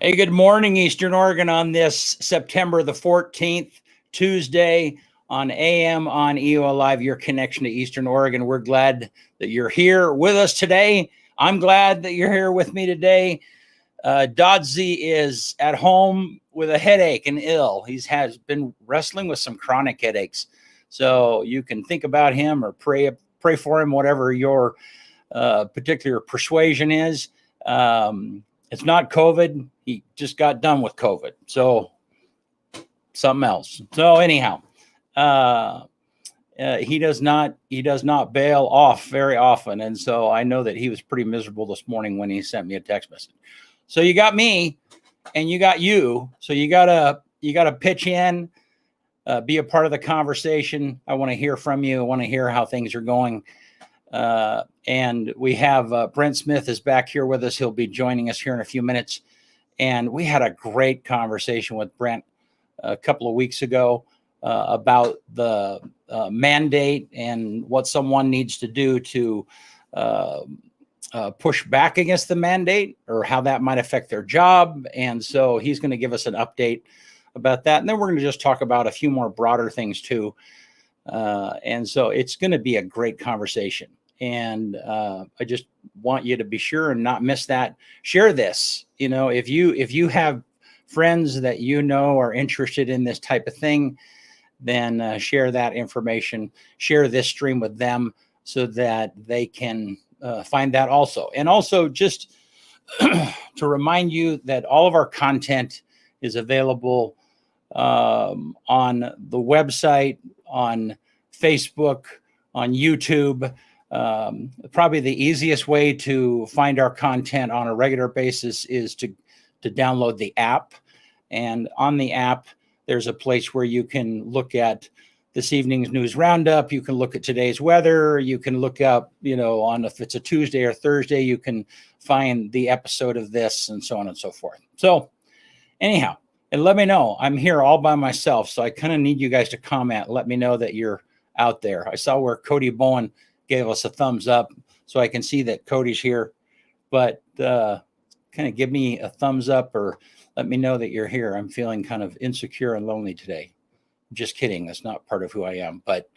Hey, good morning, Eastern Oregon, on this September the 14th, Tuesday on AM on EOAlive, your connection to Eastern Oregon. We're glad that you're here with us today. I'm glad that you're here with me today. Dodsey is at home with a headache and ill. He has been wrestling with some chronic headaches. So you can think about him or pray for him, whatever your particular persuasion is. It's not COVID. He just got done with COVID. So something else. So anyhow, he does not bail off very often. And so I know that he was pretty miserable this morning when he sent me a text message. So you got me and you got you. So you gotta pitch in, be a part of the conversation. I want to hear from you. I want to hear how things are going. And we have Brent Smith is back here with us. He'll be joining us here in a few minutes. And we had a great conversation with Brent a couple of weeks ago about the mandate and what someone needs to do to push back against the mandate or how that might affect their job. And so he's going to give us an update about that. And then we're going to just talk about a few more broader things too. And so it's going to be a great conversation. And I just want you to be sure and not miss that. Share this. You know, if you have friends that you know are interested in this type of thing, then share that information. Share this stream with them so that they can find that also. And also just to remind you that all of our content is available on the website, on Facebook, on YouTube. Probably the easiest way to find our content on a regular basis is to download the app. And on the app, there's a place where you can look at this evening's news roundup. You can look at today's weather. You can look up, on if it's a Tuesday or Thursday, you can find the episode of this and so on and so forth. So anyhow, and let me know. I'm here all by myself, so I kind of need you guys to comment. Let me know that you're out there. I saw where Cody Bowen gave us a thumbs up, so I can see that Cody's here. But kind of give me a thumbs up or let me know that you're here. I'm feeling kind of insecure and lonely today. Just kidding. That's not part of who I am, but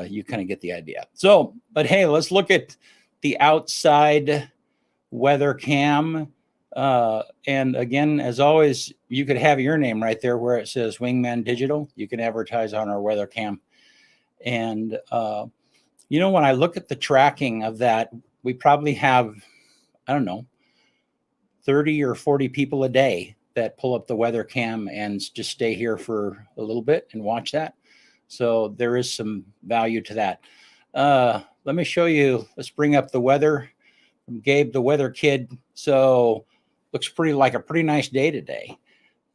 you kind of get the idea. So, but hey, let's look at the outside weather cam. And again, as always, you could have your name right there where it says Wingman Digital. You can advertise on our weather cam. And, when I look at the tracking of that, we probably have, 30 or 40 people a day that pull up the weather cam and just stay here for a little bit and watch that. So there is some value to that. Let me show you. Let's bring up the weather from Gabe, the weather kid. So looks like a pretty nice day today.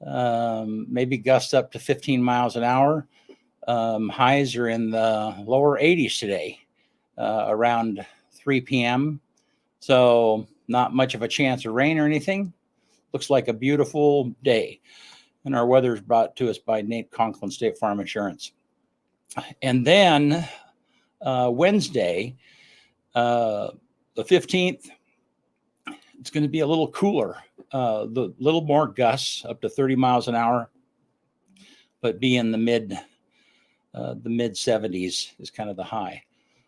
Maybe gusts up to 15 miles an hour. Highs are in the lower 80s today, around 3 p.m. So not much of a chance of rain or anything. Looks like a beautiful day. And our weather is brought to us by Nate Conklin State Farm Insurance. And then Wednesday, the 15th, it's going to be a little cooler, the little more gusts up to 30 miles an hour, but be in the mid 70s is kind of the high.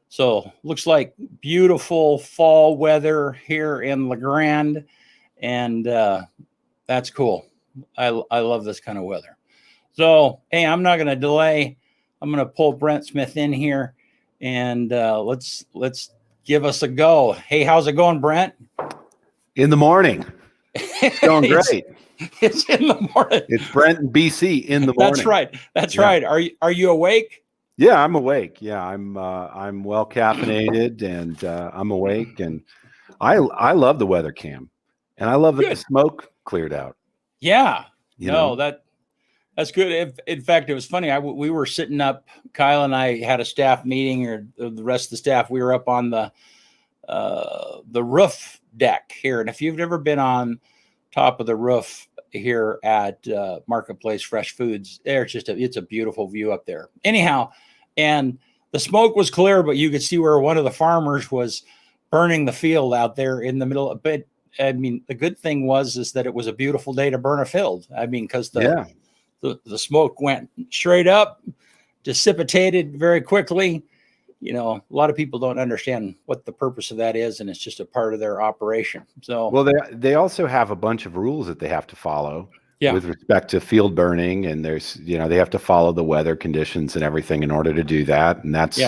So looks like beautiful fall weather here in La Grande, and that's cool. I love this kind of weather. So, hey, I'm not going to delay. I'm going to pull Brent Smith in here, and let's give us a go. Hey, how's it going, Brent? In the morning. It's going great. It's in the morning. It's Brent in BC in the morning. That's right. That's right. Are you awake? Yeah, I'm awake. Yeah, I'm well caffeinated and I'm awake, and I love the weather cam, and I love that the smoke cleared out. Yeah. That's good. In fact, it was funny. We were sitting up. Kyle and I had a staff meeting, or the rest of the staff. We were up on the roof deck here, and if you've never been on top of the roof here at Marketplace Fresh Foods, it's a beautiful view up there. Anyhow, and the smoke was clear, but you could see where one of the farmers was burning the field out there in the middle. But I mean, the good thing is that it was a beautiful day to burn a field. I mean, because the smoke went straight up, dissipated very quickly. You know, a lot of people don't understand what the purpose of that is, and it's just a part of their operation. So, well, they also have a bunch of rules that they have to follow with respect to field burning, and there's, you know, they have to follow the weather conditions and everything in order to do that, and that's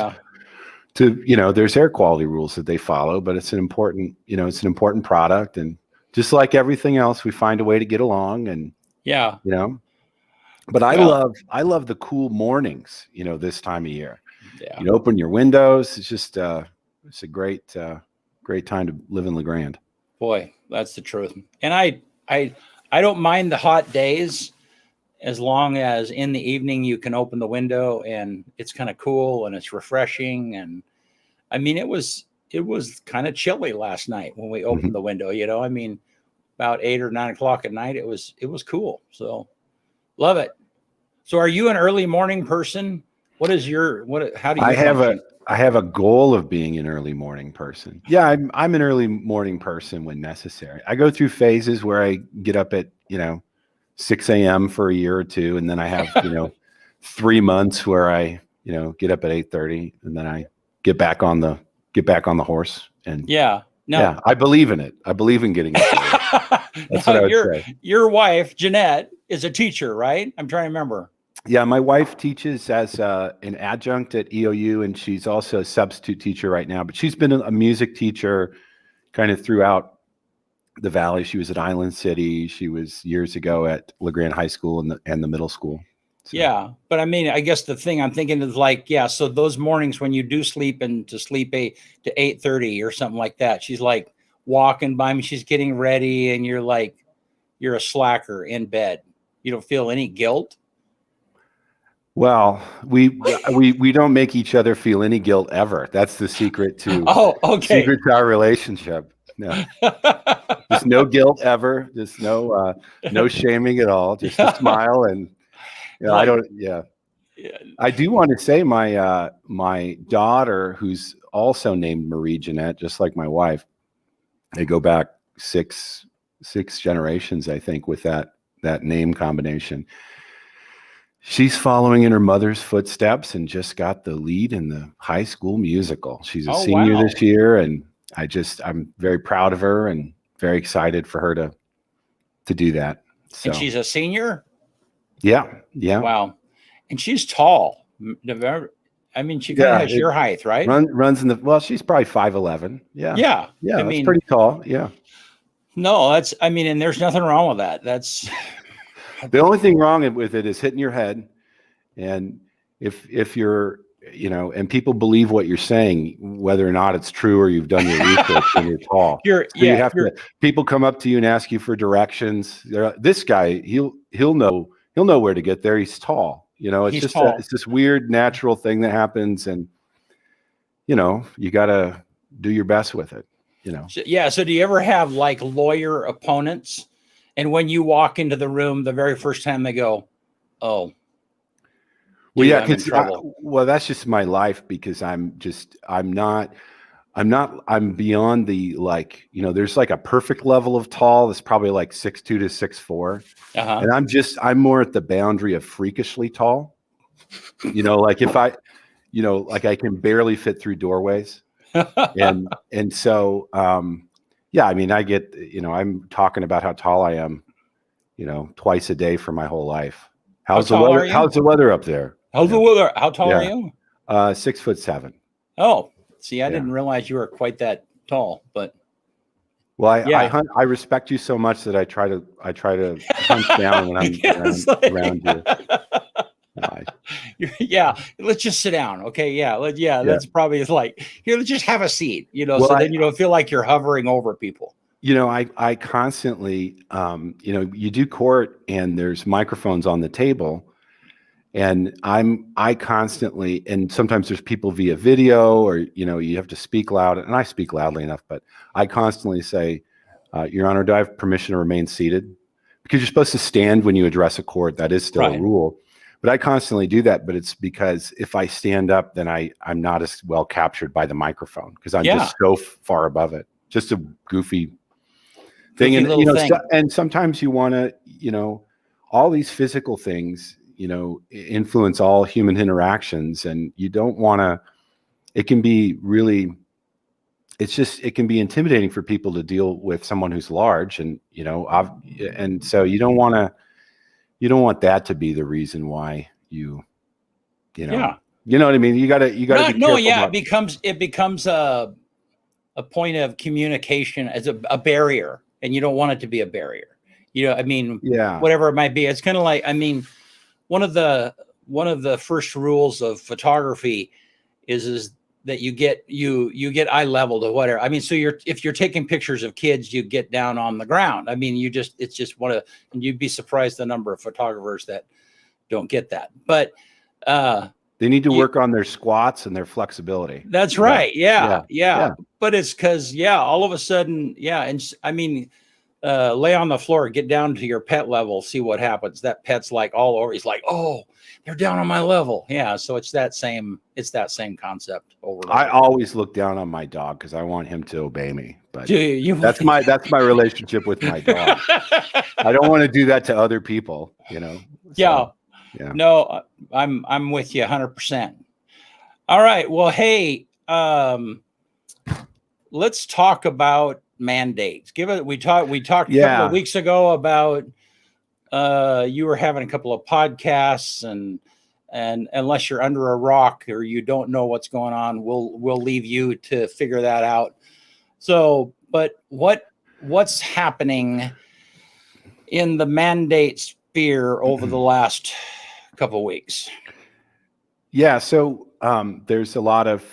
to, you know, there's air quality rules that they follow, but it's an important, you know, it's an important product, and just like everything else, we find a way to get along, and you know. But I love the cool mornings, you know, this time of year. Yeah. You open your windows. It's just it's a great time to live in LeGrand. Boy, that's the truth. And I don't mind the hot days as long as in the evening you can open the window and it's kind of cool and it's refreshing. And I mean, it was kind of chilly last night when we opened the window, you know. I mean, about 8 or 9 o'clock at night, it was cool. So love it. So are you an early morning person? What is your, how do you I have a goal of being an early morning person. Yeah, I'm an early morning person when necessary. I go through phases where I get up at, you know, 6 a.m. for a year or two, and then I have, you know, 3 months where I, you know, get up at 8:30, and then I get back on the horse. And I believe in it. I believe in getting up. That's what I would say. Your wife, Jeanette, is a teacher, right? I'm trying to remember. Yeah, my wife teaches as an adjunct at EOU, and she's also a substitute teacher right now. But she's been a music teacher kind of throughout the valley. She was at Island City. She was years ago at LeGrand High School and the middle school. So. Yeah, but I mean, I guess the thing I'm thinking is like, so those mornings when you do sleep and to sleep to 8:30 or something like that, she's like walking by me, she's getting ready, and you're like, you're a slacker in bed. You don't feel any guilt? Well, we don't make each other feel any guilt ever. That's the secret to secret to our relationship. No, just no guilt ever. Just no shaming at all. Just a smile, and you know, I don't. Yeah, I do want to say my daughter, who's also named Marie Jeanette, just like my wife. They go back six generations, I think, with that name combination. She's following in her mother's footsteps and just got the lead in the high school musical. She's a senior this year, and I'm very proud of her and very excited for her to do that. So. And she's a senior? Yeah. Wow. And she's tall. I mean, she kind of has your height, right? Runs in the, she's probably 5'11". Yeah. I mean, that's pretty tall. Yeah. No, and there's nothing wrong with that. That's the only thing wrong with it is hitting your head. And if you're, you know, and people believe what you're saying, whether or not it's true or you've done your research and you're tall. People come up to you and ask you for directions. This guy, he'll know where to get there. He's tall. You know, it's it's this weird natural thing that happens, and you know, you got to do your best with it. You know. So do you ever have like lawyer opponents? And when you walk into the room, the very first time they go, "Oh, well, yeah, well, that's just my life because I'm beyond the, like, you know, there's like a perfect level of tall that's probably like 6'2" to 6'4", and I'm more at the boundary of freakishly tall. You know, like if I can barely fit through doorways, and so. Yeah, I mean, I get, you know, I'm talking about how tall I am, you know, twice a day for my whole life. How's the weather? How's the weather up there? How's the weather? How tall are you? 6'7". Oh, see, I didn't realize you were quite that tall, but. Well, I respect you so much that I try to hunt down when I'm around you. Let's just sit down. Okay. That's probably like, here, let's just have a seat, you know, then you don't feel like you're hovering over people. You know, I constantly, you know, you do court and there's microphones on the table, and I constantly, and sometimes there's people via video, or, you know, you have to speak loud, and I speak loudly enough, but I constantly say, Your Honor, do I have permission to remain seated? Because you're supposed to stand when you address a court. That is still a rule. But I constantly do that, but it's because if I stand up, then I'm not as well captured by the microphone because I'm just so far above it. Just a goofy thing. And, and sometimes you want to, all these physical things, influence all human interactions, and you don't want to, it can be really, it can be intimidating for people to deal with someone who's large, and, and so you don't want that to be the reason why you know what I mean? You gotta be careful. It becomes a point of communication as a barrier, and you don't want it to be a barrier. Whatever it might be. It's kind of like, one of the first rules of photography is that you get eye level to whatever. So if you're taking pictures of kids, you get down on the ground. It's just and you'd be surprised the number of photographers that don't get that. But they need to work on their squats and their flexibility. That's right. Yeah. But it's because, all of a sudden, and lay on the floor, get down to your pet level, see what happens. That pet's like all over. He's like, oh, they're down on my level. Yeah. So it's that same concept over. I always look down on my dog because I want him to obey me. But that's my relationship with my dog. I don't want to do that to other people, So. Yeah. No, I'm with you 100%. All right. Well, hey, let's talk about mandates. We talked a couple of weeks ago about you were having a couple of podcasts, and unless you're under a rock or you don't know what's going on, we'll leave you to figure that out. So, but what's happening in the mandate sphere over the last couple of weeks? Yeah. So there's a lot of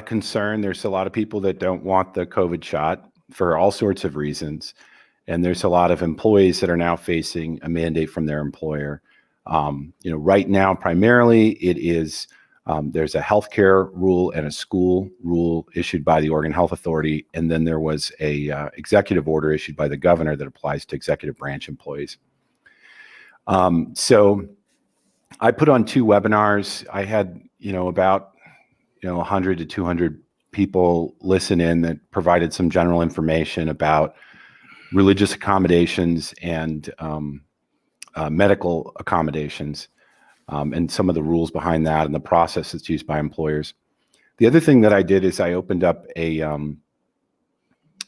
concern. There's a lot of people that don't want the COVID shot for all sorts of reasons. And there's a lot of employees that are now facing a mandate from their employer. Right now, primarily it is, there's a healthcare rule and a school rule issued by the Oregon Health Authority. And then there was a executive order issued by the governor that applies to executive branch employees. So I put on 2 webinars. I had, about 100 to 200 people listen in that provided some general information about religious accommodations and medical accommodations, and some of the rules behind that and the process that's used by employers. The other thing that I did is I opened up a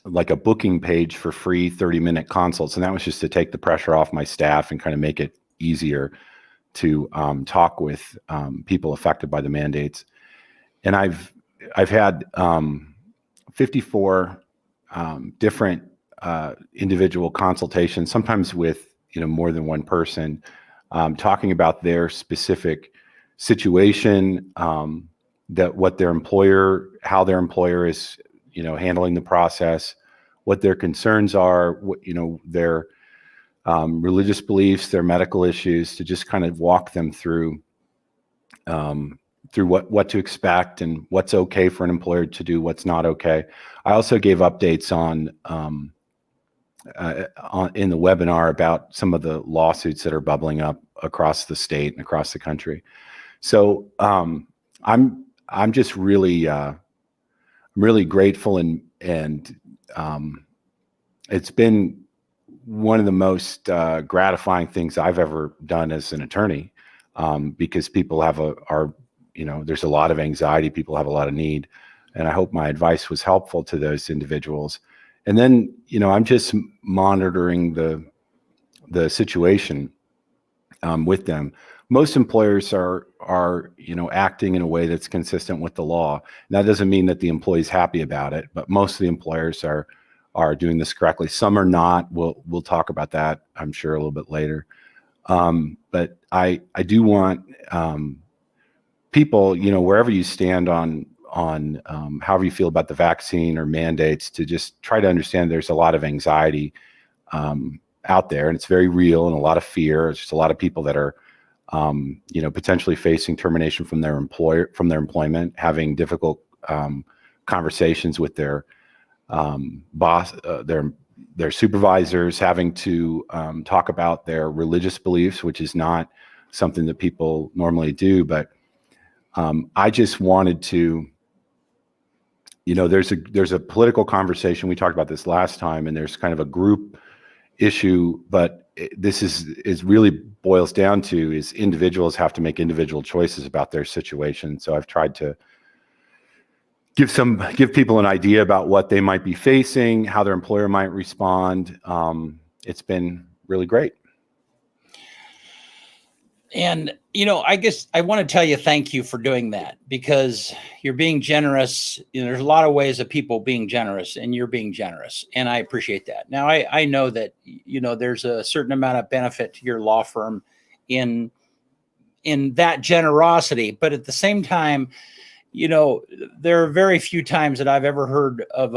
booking page for free 30-minute consults, and that was just to take the pressure off my staff and kind of make it easier to talk with people affected by the mandates. And I've had 54 different individual consultations, sometimes with more than one person, talking about their specific situation, how their employer is handling the process, what their concerns are, their religious beliefs, their medical issues, to just kind of walk them through what to expect and what's okay for an employer to do, what's not okay. I also gave updates in the webinar about some of the lawsuits that are bubbling up across the state and across the country. So I'm just really grateful, and it's been one of the most gratifying things I've ever done as an attorney, because people there's a lot of anxiety, people have a lot of need, and I hope my advice was helpful to those individuals. And then, I'm just monitoring the situation with them. Most employers are acting in a way that's consistent with the law. And that doesn't mean that the employee's happy about it, but most of the employers are doing this correctly. Some are not. We'll talk about that, I'm sure, a little bit later. But I do want people, wherever you stand on however you feel about the vaccine or mandates, to just try to understand there's a lot of anxiety out there, and it's very real, and a lot of fear. It's just a lot of people that are potentially facing termination from their employment, having difficult conversations with their boss, their supervisors, having to talk about their religious beliefs, which is not something that people normally do. But I just wanted to there's a political conversation. We talked about this last time, and there's kind of a group issue, but this is really boils down to is individuals have to make individual choices about their situation. So I've tried to give people an idea about what they might be facing, how their employer might respond. It's been really great. And, I guess I want to tell you thank you for doing that, because you're being generous. There's a lot of ways of people being generous, and you're being generous. And I appreciate that. Now, I know that, there's a certain amount of benefit to your law firm in that generosity. But at the same time, there are very few times that I've ever heard of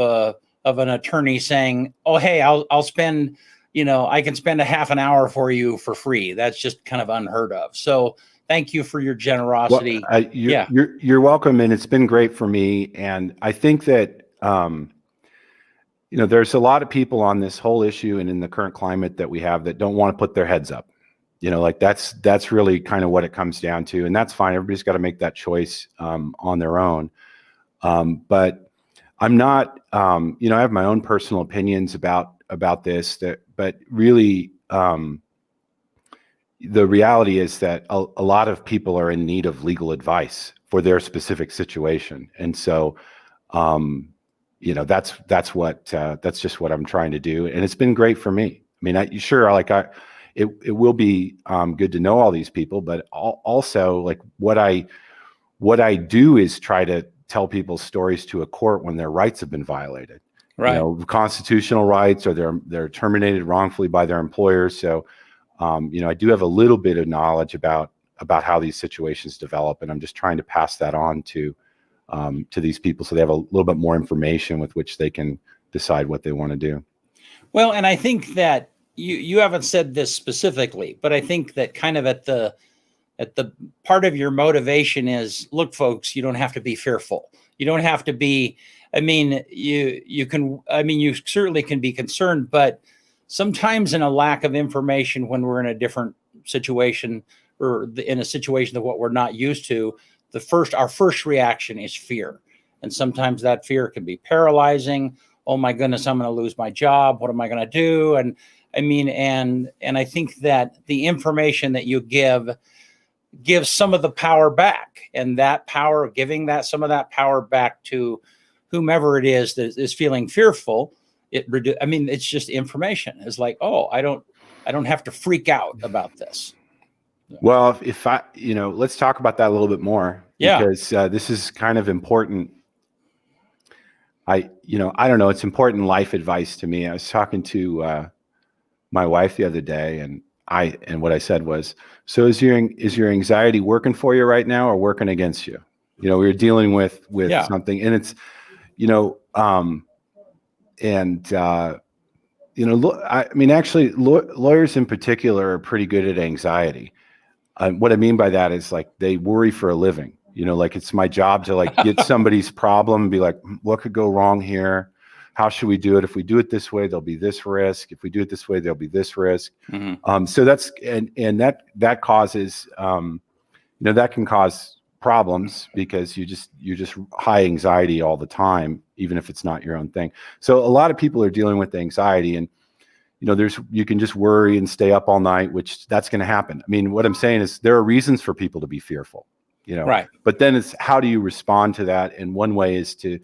an attorney saying, "Oh, hey, I'll spend, I can spend a half an hour for you for free." That's just kind of unheard of. So thank you for your generosity. Well, you're welcome. And it's been great for me. And I think that, there's a lot of people on this whole issue and in the current climate that we have that don't want to put their heads up. Like that's really kind of what it comes down to. And that's fine. Everybody's got to make that choice on their own. But I'm not, I have my own personal opinions about this, but really, the reality is that a lot of people are in need of legal advice for their specific situation. And so, that's just what I'm trying to do. And it's been great for me. I mean, it will be good to know all these people, but also like what I do is try to tell people's stories to a court when their rights have been violated. Right. Constitutional rights, or they're terminated wrongfully by their employers. So, I do have a little bit of knowledge about how these situations develop, and I'm just trying to pass that on to these people so they have a little bit more information with which they can decide what they want to do. Well, and I think that you haven't said this specifically, but I think that kind of at the part of your motivation is, look, folks, you don't have to be fearful. You don't have to be. I mean, you certainly can be concerned, but sometimes in a lack of information, when we're in a different situation or in a situation of what we're not used to, our first reaction is fear. And sometimes that fear can be paralyzing. Oh my goodness, I'm going to lose my job. What am I going to do? And I think that the information that you gives some of the power back, and that power, giving some of that power back to whomever it is that is feeling fearful, it's just information. It's like, oh, I don't have to freak out about this. Well, let's talk about that a little bit more. Yeah. Because this is kind of important. I don't know. It's important life advice to me. I was talking to my wife the other day, and what I said was, so is your anxiety working for you right now or working against you? We were dealing with something, and it's, actually, lawyers in particular are pretty good at anxiety. What I mean by that is, like, they worry for a living. Like, it's my job to, like, get somebody's problem and be like, what could go wrong here? How should we do it? If we do it this way, there'll be this risk. If we do it this way, there'll be this risk. Mm-hmm. So that's and that causes that can cause problems, because you're just high anxiety all the time, even if it's not your own thing. So a lot of people are dealing with anxiety, and you can just worry and stay up all night, which that's going to happen. I mean, what I'm saying is there are reasons for people to be fearful, right. But then it's how do you respond to that? And one way is to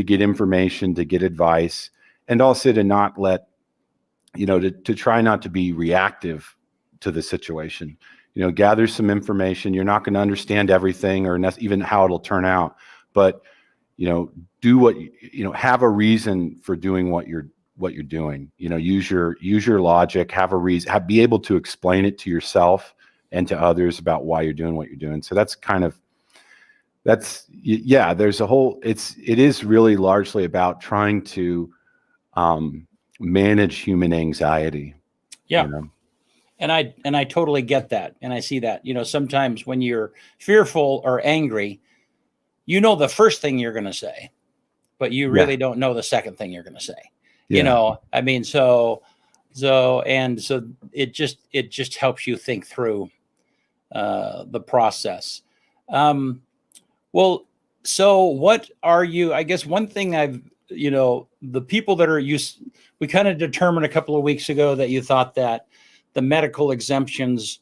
get information, to get advice, and also to not let, to try not to be reactive to the situation. Gather some information. You're not going to understand everything or even how it'll turn out, but, do what, have a reason for doing what you're doing. Use your logic, have a reason, be able to explain it to yourself and to others about why you're doing what you're doing. So there's a whole, it is really largely about trying to manage human anxiety. Yeah. And I totally get that. And I see that, sometimes when you're fearful or angry, the first thing you're going to say, but you really don't know the second thing you're going to say. Yeah. So it just helps you think through the process. Well, So what are you, I guess one thing the people that are used, we kind of determined a couple of weeks ago that you thought that the medical exemptions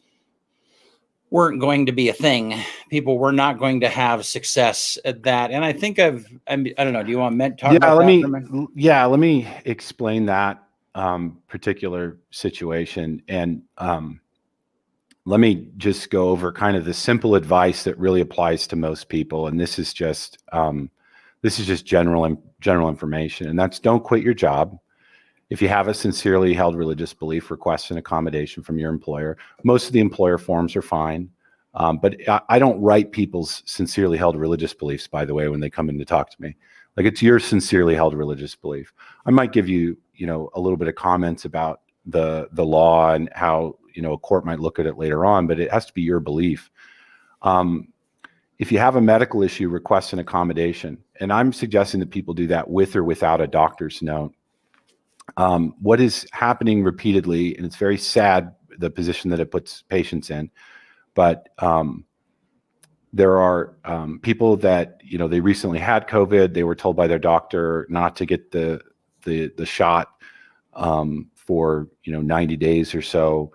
weren't going to be a thing. People were not going to have success at that. And I think I don't know. Do you want to talk about that? Let me explain that particular situation. And let me just go over kind of the simple advice that really applies to most people. And this is just general information. And that's, don't quit your job. If you have a sincerely held religious belief, request an accommodation from your employer. Most of the employer forms are fine. But I don't write people's sincerely held religious beliefs, by the way, when they come in to talk to me. Like, it's your sincerely held religious belief. I might give you, a little bit of comments about the law and how, a court might look at it later on, but it has to be your belief. If you have a medical issue, request an accommodation. And I'm suggesting that people do that with or without a doctor's note. What is happening repeatedly, and it's very sad, the position that it puts patients in, but there are people that, they recently had COVID. They were told by their doctor not to get the shot for 90 days or so,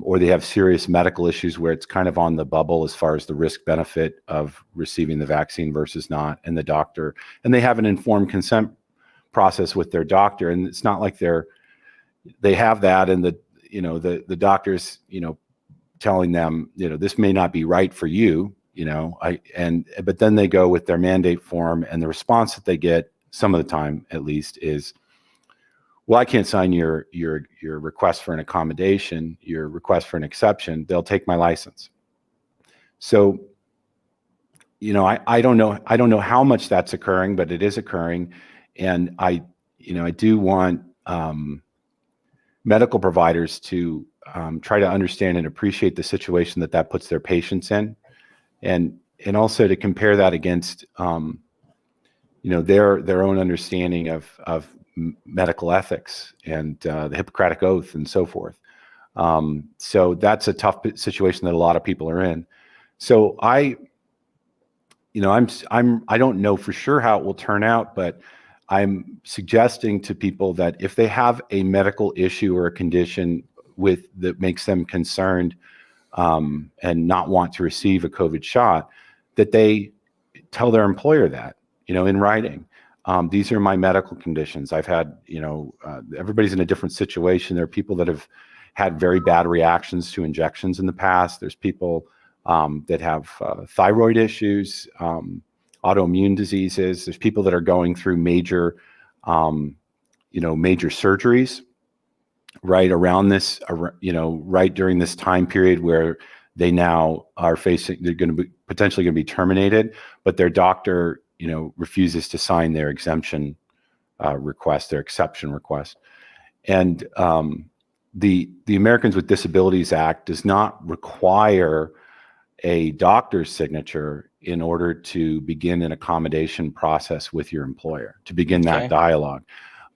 or they have serious medical issues where it's kind of on the bubble as far as the risk benefit of receiving the vaccine versus not, and the doctor, and they have an informed consent process with their doctor, and it's not like they have that, and the doctor's telling them, this may not be right for you, but then they go with their mandate form, and the response that they get some of the time, at least, is, well, I can't sign your request for an accommodation, your request for an exception. They'll take my license. So, I don't know how much that's occurring, but it is occurring. And I do want medical providers to try to understand and appreciate the situation that puts their patients in, and also to compare that against their own understanding of medical ethics and the Hippocratic Oath and so forth. So that's a tough situation that a lot of people are in. So I don't know for sure how it will turn out, but I'm suggesting to people that if they have a medical issue or a condition that makes them concerned and not want to receive a COVID shot, that they tell their employer that, in writing. These are my medical conditions. I've had, everybody's in a different situation. There are people that have had very bad reactions to injections in the past. There's people that have thyroid issues, autoimmune diseases. There's people that are going through major surgeries right around this, right during this time period where they now are they're going to be potentially going to be terminated, but their doctor, refuses to sign their exemption request, their exception request. And the Americans with Disabilities Act does not require a doctor's signature in order to begin an accommodation process with your employer, to begin that dialogue.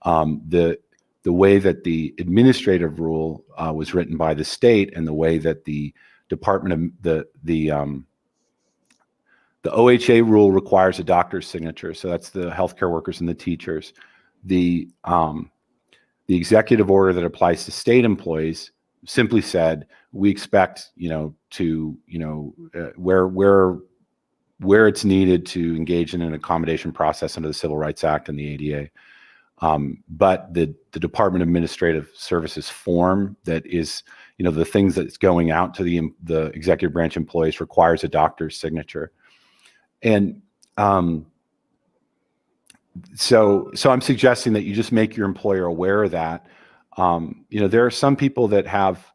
The way that the administrative rule was written by the state, and the way that the Department of the OHA rule requires a doctor's signature. So that's the healthcare workers and the teachers. The executive order that applies to state employees simply said, we expect, where it's needed to engage in an accommodation process under the Civil Rights Act and the ADA. But the Department of Administrative Services form that is, the things that's going out to the executive branch employees requires a doctor's signature. And so I'm suggesting that you just make your employer aware of that. There are some people that have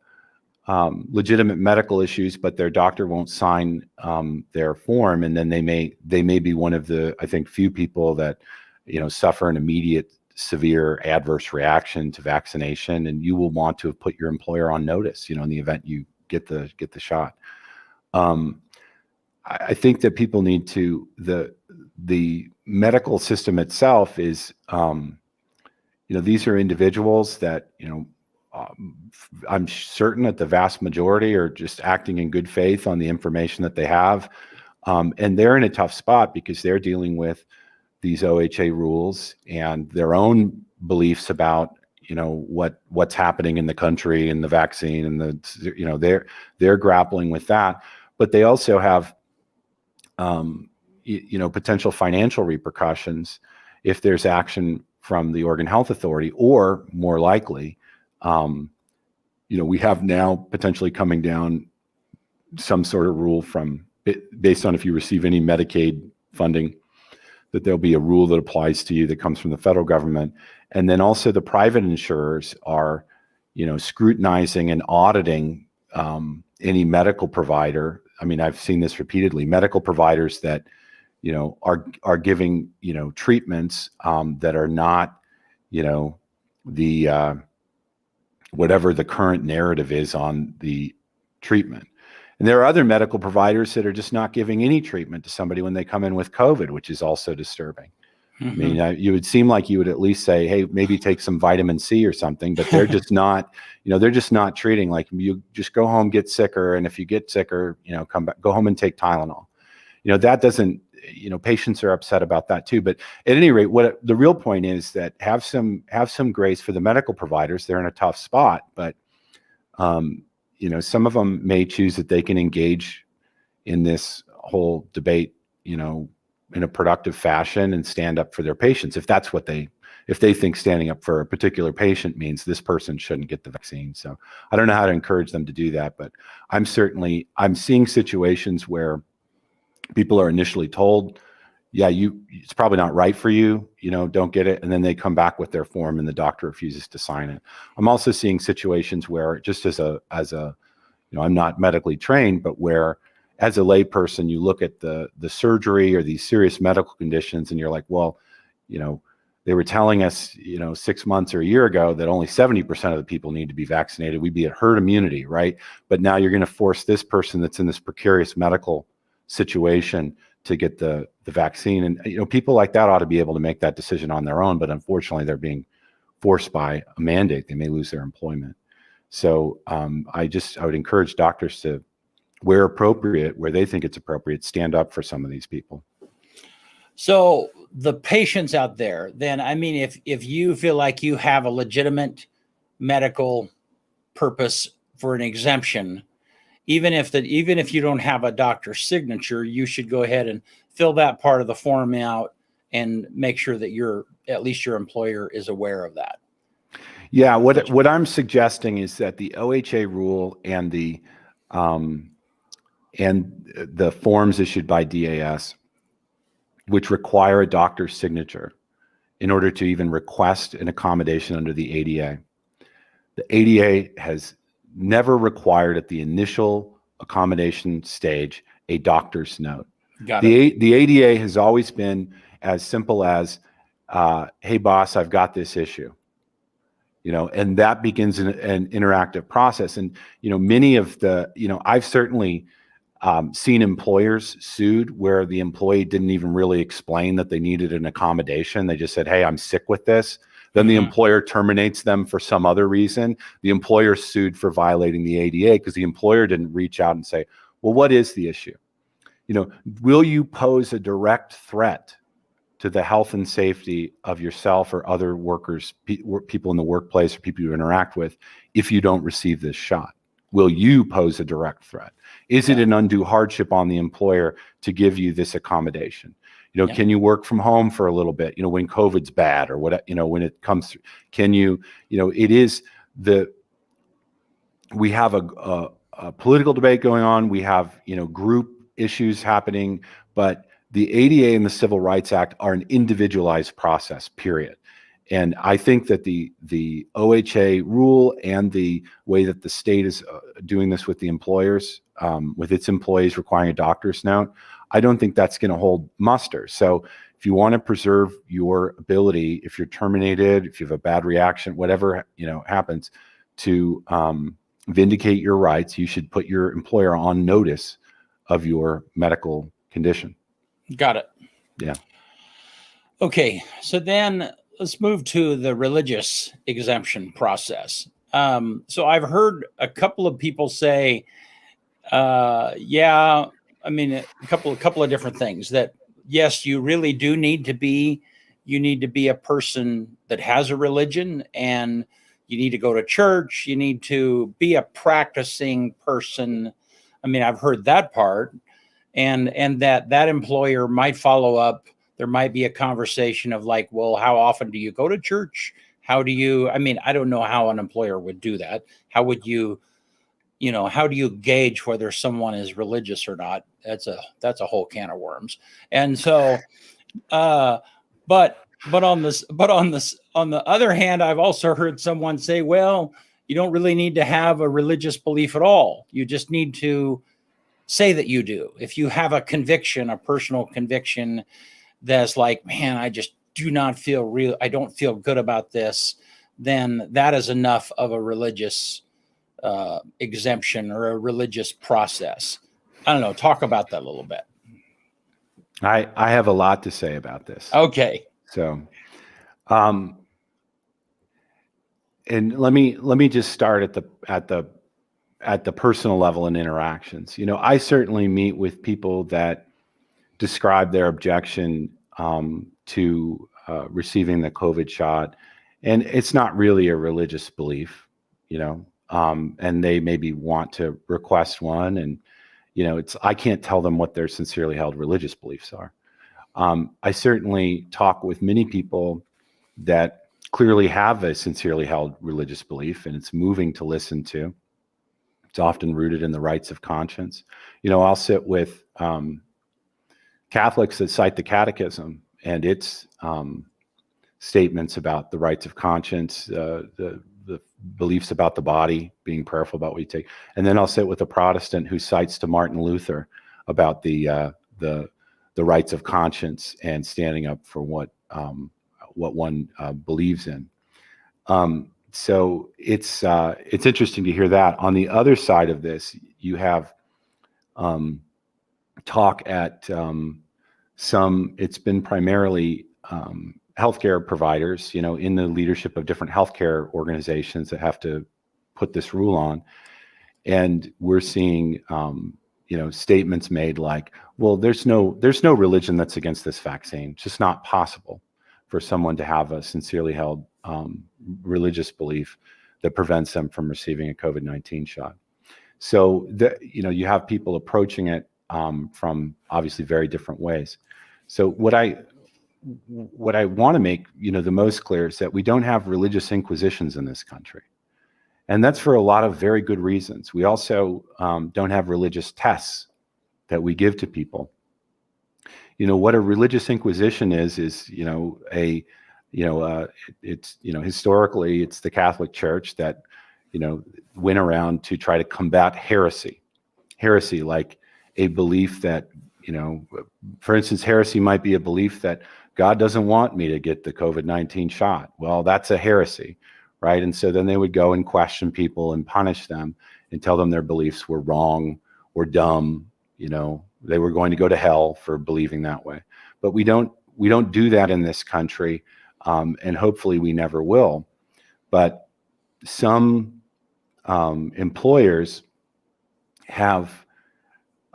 legitimate medical issues, but their doctor won't sign their form, and then they may be one of the, I think, few people that suffer an immediate severe adverse reaction to vaccination, and you will want to have put your employer on notice, in the event you get the shot. I think that people need to, the medical system itself is, these are individuals that, I'm certain that the vast majority are just acting in good faith on the information that they have. And they're in a tough spot because they're dealing with these OHA rules and their own beliefs about, what's happening in the country and the vaccine and they're grappling with that, but they also have, potential financial repercussions if there's action from the Oregon Health Authority, or more likely, we have now potentially coming down some sort of rule based on if you receive any Medicaid funding, that there'll be a rule that applies to you that comes from the federal government. And then also the private insurers are, scrutinizing and auditing any medical provider. I mean, I've seen this repeatedly, medical providers that, are giving, treatments that are not, the whatever the current narrative is on the treatment. And there are other medical providers that are just not giving any treatment to somebody when they come in with COVID, which is also disturbing. I mean, you would seem like you would at least say, hey, maybe take some vitamin C or something, but they're just not, they're just not treating. Like, you just go home, get sicker. And if you get sicker, come back, go home and take Tylenol. That doesn't, patients are upset about that too. But at any rate, the real point is that have some grace for the medical providers. They're in a tough spot, but, some of them may choose that they can engage in this whole debate, in a productive fashion and stand up for their patients. If that's if they think standing up for a particular patient means this person shouldn't get the vaccine. So I don't know how to encourage them to do that, but I'm seeing situations where people are initially told, yeah, it's probably not right for you, don't get it. And then they come back with their form and the doctor refuses to sign it. I'm also seeing situations where, just as I'm not medically trained, but where as a lay person, you look at the surgery or these serious medical conditions and you're like, well, they were telling us, 6 months or a year ago that only 70% of the people need to be vaccinated. We'd be at herd immunity, right? But now you're going to force this person that's in this precarious medical situation to get the vaccine. And, people like that ought to be able to make that decision on their own, but unfortunately they're being forced by a mandate. They may lose their employment. So I would encourage doctors to, where appropriate, where they think it's appropriate, stand up for some of these people. So the patients out there, then, I mean, if you feel like you have a legitimate medical purpose for an exemption, even if you don't have a doctor's signature, you should go ahead and fill that part of the form out and make sure that at least your employer is aware of that. Yeah, what I'm suggesting is that the OHA rule and the forms issued by DAS, which require a doctor's signature in order to even request an accommodation under the ADA. The ADA has never required at the initial accommodation stage a doctor's note. The ADA has always been as simple as, hey boss, I've got this issue. And that begins an interactive process. And, many of I've certainly seen employers sued where the employee didn't even really explain that they needed an accommodation. They just said, hey, I'm sick with this. Then the employer terminates them for some other reason. The employer sued for violating the ADA because the employer didn't reach out and say, well, what is the issue? Will you pose a direct threat to the health and safety of yourself or other workers, people in the workplace or people you interact with, if you don't receive this shot? Will you pose a direct threat? Is it an undue hardship on the employer to give you this accommodation? Can you work from home for a little bit, when COVID's bad or what, when it comes through, can you, we have a political debate going on. We have, group issues happening, but the ADA and the Civil Rights Act are an individualized process, period. And I think that the OHA rule and the way that the state is doing this with the employers, with its employees requiring a doctor's note, I don't think that's going to hold muster. So if you want to preserve your ability, if you're terminated, if you have a bad reaction, whatever happens, to vindicate your rights, you should put your employer on notice of your medical condition. Got it. Yeah. Okay, so then let's move to the religious exemption process. So I've heard a couple of people say, yeah, I mean, a couple of different things that, yes, you really do need to be, a person that has a religion, and you need to go to church. You need to be a practicing person. I mean, I've heard that part, and that employer might follow up. There might be a conversation of like, well, how often do you go to church? How do you, I mean, I don't know how an employer would do that. How would you, how do you gauge whether someone is religious or not? That's a whole can of worms. And so, but on the other hand, I've also heard someone say, well, you don't really need to have a religious belief at all. You just need to say that you do. If you have a conviction, a personal conviction that's like, man, I just do not feel real, I don't feel good about this, then that is enough of a religious exemption or a religious process. I don't know. Talk about that a little bit. I have a lot to say about this. Okay. So, and let me just start at the personal level in interactions. I certainly meet with people that describe their objection to receiving the COVID shot, and it's not really a religious belief, and they maybe want to request one, and I can't tell them what their sincerely held religious beliefs are. I certainly talk with many people that clearly have a sincerely held religious belief, and it's moving to listen to. It's often rooted in the rights of conscience. I'll sit with Catholics that cite the Catechism and its statements about the rights of conscience, the beliefs about the body, being prayerful about what you take. And then I'll sit with a Protestant who cites to Martin Luther about the rights of conscience and standing up for what one believes in. So it's interesting to hear that. On the other side of this, you have talk at it's been primarily healthcare providers, in the leadership of different healthcare organizations that have to put this rule on. And we're seeing, statements made like, well, there's no religion that's against this vaccine. It's just not possible for someone to have a sincerely held religious belief that prevents them from receiving a COVID-19 shot. So you have people approaching it from obviously very different ways. So what I want to make the most clear is that we don't have religious inquisitions in this country, and that's for a lot of very good reasons. We also don't have religious tests that we give to people. What a religious inquisition is historically it's the Catholic Church that went around to try to combat heresy like a belief that for instance, heresy might be a belief that God doesn't want me to get the COVID-19 shot. Well, that's a heresy, right? And so then they would go and question people and punish them and tell them their beliefs were wrong or dumb. They were going to go to hell for believing that way. But we don't do that in this country, and hopefully we never will. But some employers have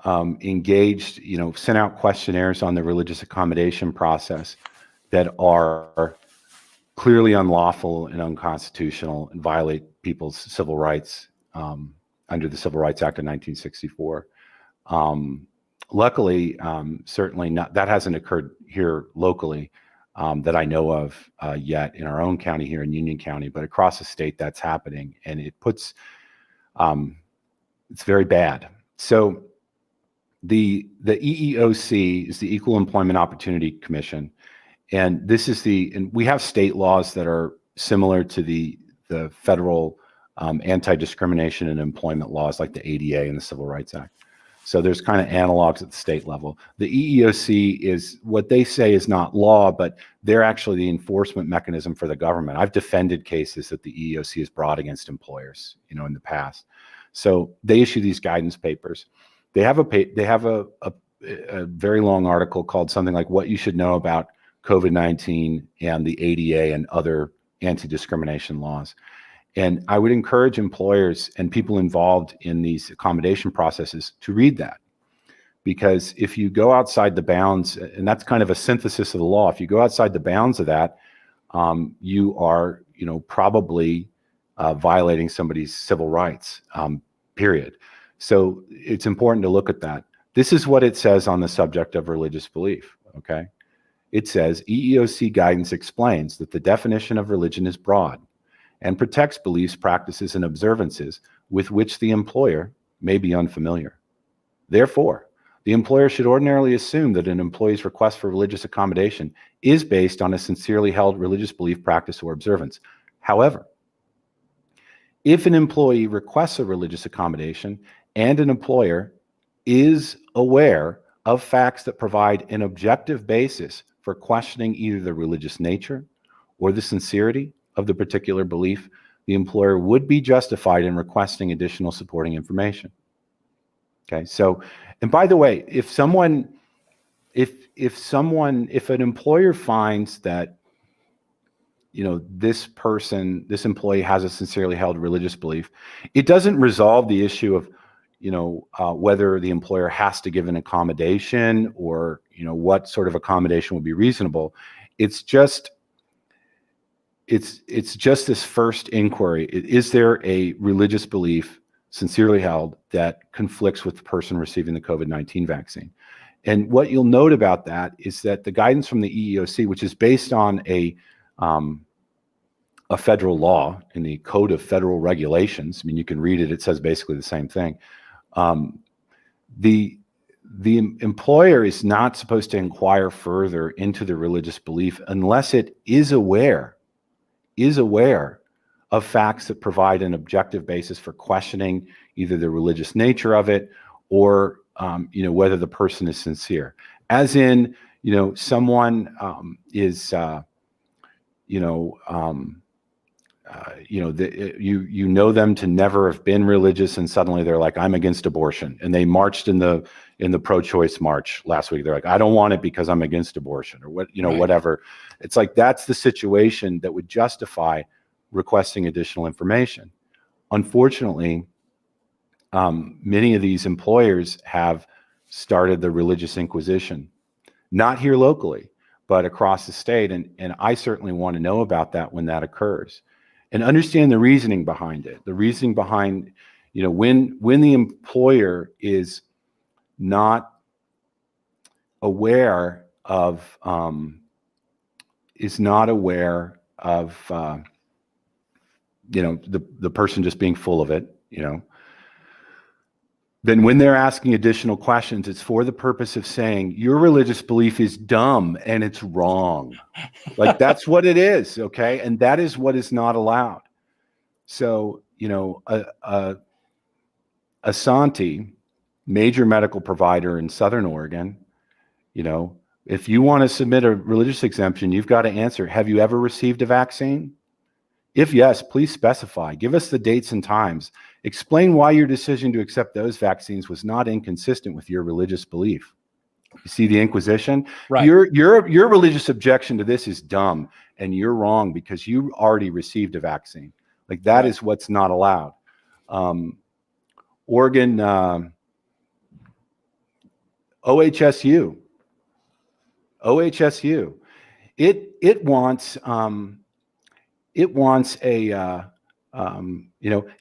engaged, sent out questionnaires on the religious accommodation process that are clearly unlawful and unconstitutional and violate people's civil rights under the Civil Rights Act of 1964. Luckily, certainly not, that hasn't occurred here locally that I know of yet in our own county here in Union County, but across the state that's happening, and it puts, it's very bad. So the EEOC is the Equal Employment Opportunity Commission, and this is and we have state laws that are similar to the federal anti-discrimination and employment laws like the ADA and the Civil Rights Act. So there's kind of analogs at the state level. The EEOC is what they say is not law, but they're actually the enforcement mechanism for the government. I've defended cases that the EEOC has brought against employers, in the past. So they issue these guidance papers. They have a very long article called something like "What You Should Know About COVID-19 and the ADA and Other Anti-Discrimination Laws." And I would encourage employers and people involved in these accommodation processes to read that, because if you go outside the bounds, and that's kind of a synthesis of the law, if you go outside the bounds of that, you are, probably violating somebody's civil rights, period. So it's important to look at that. This is what it says on the subject of religious belief, okay? It says, EEOC guidance explains that the definition of religion is broad and protects beliefs, practices, and observances with which the employer may be unfamiliar. Therefore, the employer should ordinarily assume that an employee's request for religious accommodation is based on a sincerely held religious belief, practice, or observance. However, if an employee requests a religious accommodation and an employer is aware of facts that provide an objective basis for questioning either the religious nature or the sincerity of the particular belief, the employer would be justified in requesting additional supporting information. Okay, so, and by the way, if an employer finds that, this employee has a sincerely held religious belief, it doesn't resolve the issue of, whether the employer has to give an accommodation or, what sort of accommodation would be reasonable. It's just this first inquiry. Is there a religious belief sincerely held that conflicts with the person receiving the COVID-19 vaccine? And what you'll note about that is that the guidance from the EEOC, which is based on a federal law in the Code of Federal Regulations, I mean, you can read it, it says basically the same thing. The employer is not supposed to inquire further into the religious belief unless it is aware of facts that provide an objective basis for questioning either the religious nature of it or whether the person is sincere. As in, someone is you know them to never have been religious, and suddenly they're like, I'm against abortion, and they marched in the pro-choice march last week. They're like, I don't want it because I'm against abortion, or what, Right. whatever. It's like that's the situation that would justify requesting additional information. Unfortunately, many of these employers have started the religious inquisition, not here locally, but across the state, and I certainly want to know about that when that occurs. And understand the reasoning behind it. The reasoning behind, when the employer is not aware of, the person just being full of it, then when they're asking additional questions, it's for the purpose of saying your religious belief is dumb and it's wrong. Like that's what it is, okay? And that is what is not allowed. So, Asante, major medical provider in Southern Oregon, if you want to submit a religious exemption, you've got to answer, have you ever received a vaccine? If yes, please specify. Give us the dates and times. Explain why your decision to accept those vaccines was not inconsistent with your religious belief. You see the inquisition? Right. Your religious objection to this is dumb, and you're wrong because you already received a vaccine. Like that Right. is what's not allowed. Oregon, OHSU, it wants a,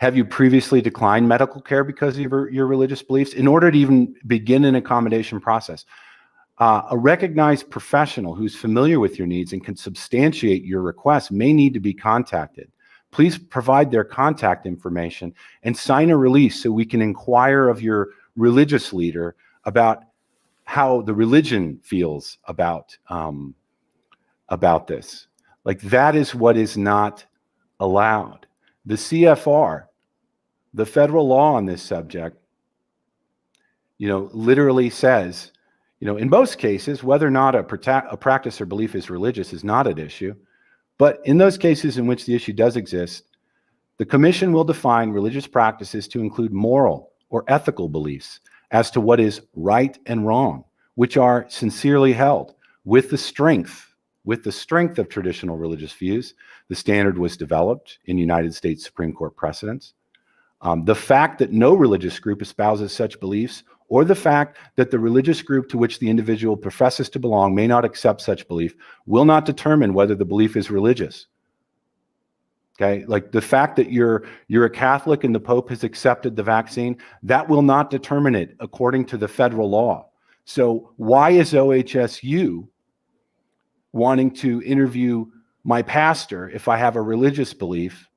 have you previously declined medical care because of your religious beliefs? In order to even begin an accommodation process, a recognized professional who's familiar with your needs and can substantiate your request may need to be contacted. Please provide their contact information and sign a release so we can inquire of your religious leader about how the religion feels about this. Like that is what is not allowed. The CFR, the federal law on this subject, literally says, in most cases, whether or not a practice or belief is religious is not at issue. But in those cases in which the issue does exist, the commission will define religious practices to include moral or ethical beliefs as to what is right and wrong, which are sincerely held with the strength of traditional religious views. The standard was developed in United States Supreme Court precedents. The fact that no religious group espouses such beliefs or the fact that the religious group to which the individual professes to belong may not accept such belief will not determine whether the belief is religious. Okay, like the fact that you're a Catholic and the Pope has accepted the vaccine, that will not determine it according to the federal law. So why is OHSU wanting to interview my pastor if I have a religious belief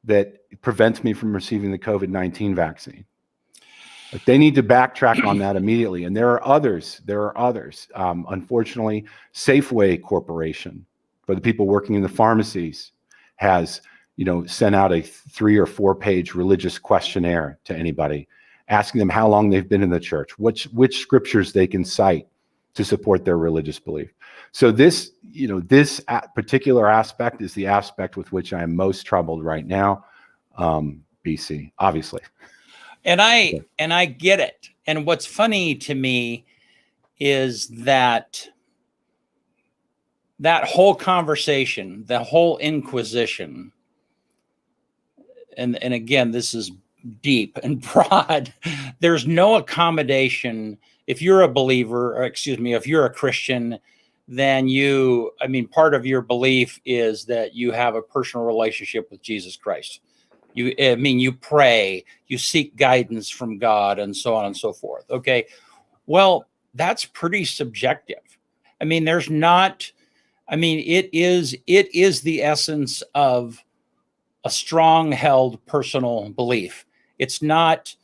that prevents me from receiving the COVID-19 vaccine? Like, they need to backtrack on that immediately. And there are others. Unfortunately, Safeway Corporation, for the people working in the pharmacies, has, sent out a 3 or 4 page religious questionnaire to anybody, asking them how long they've been in the church, which scriptures they can cite to support their religious belief. So this particular aspect is the aspect with which I am most troubled right now. BC, obviously. And I get it. And what's funny to me is that whole conversation, the whole Inquisition, and again, this is deep and broad. There's no accommodation. If you're a believer, or if you're a Christian, then part of your belief is that you have a personal relationship with Jesus Christ. You pray, you seek guidance from God, and so on and so forth. Okay. Well, that's pretty subjective. It is the essence of a strong held personal belief. It's not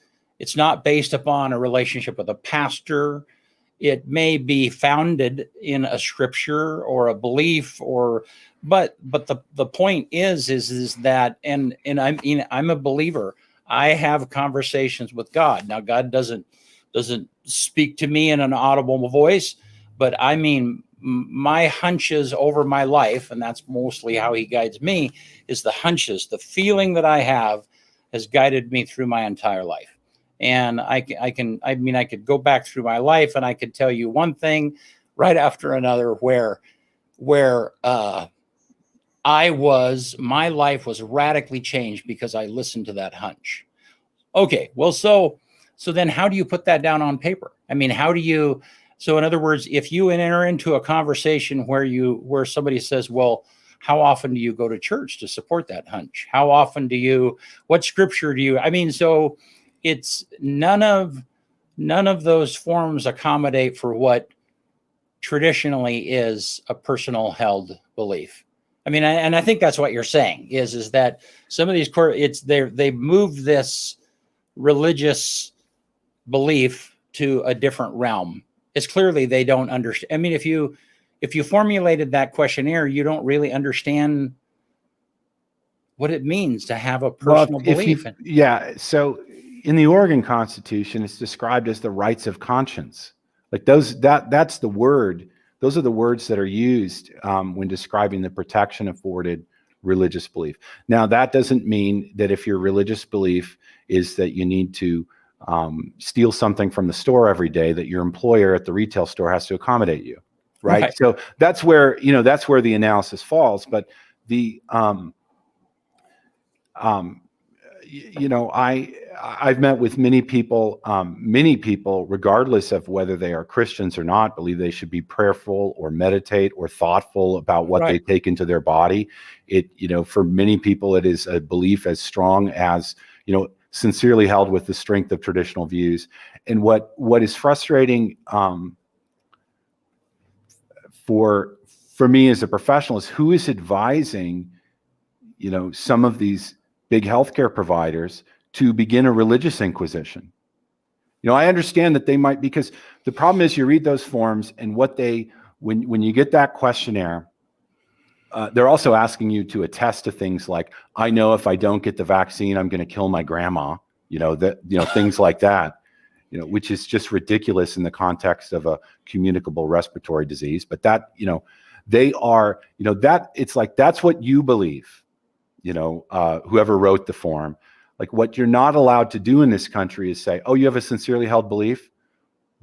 based upon a relationship with a pastor. It may be founded in a scripture or a belief, but the point is that, and I'm a believer. I have conversations with God. Now, God doesn't speak to me in an audible voice, but my hunches over my life, and that's mostly how he guides me, is the hunches. The feeling that I have has guided me through my entire life. And I could go back through my life and I could tell you one thing right after another where my life was radically changed because I listened to that hunch. Okay, well, so then how do you put that down on paper? So in other words, if you enter into a conversation where somebody says, well, how often do you go to church to support that hunch? How often what scripture do you, so it's none of those forms accommodate for what traditionally is a personal held belief. And I think that's what you're saying is that some of these they've moved this religious belief to a different realm. It's clearly they don't understand. If you formulated that questionnaire, you don't really understand what it means to have a personal belief. So in the Oregon Constitution, it's described as the rights of conscience. Like that's the word. Those are the words that are used when describing the protection afforded religious belief. Now, that doesn't mean that if your religious belief is that you need to steal something from the store every day, that your employer at the retail store has to accommodate you, right? So that's where the analysis falls. But I've met with many people, regardless of whether they are Christians or not, believe they should be prayerful or meditate or thoughtful about what they take into their body. For many people, it is a belief as strong as, sincerely held with the strength of traditional views. And what is frustrating for me as a professional is who is advising, some of these big healthcare providers to begin a religious inquisition. I understand that they might, because the problem is you read those forms and when you get that questionnaire, they're also asking you to attest to things like, I know if I don't get the vaccine, I'm going to kill my grandma, things like that, which is just ridiculous in the context of a communicable respiratory disease. But that, they are, it's like, that's what you believe, whoever wrote the form. Like, what you're not allowed to do in this country is say, oh, you have a sincerely held belief.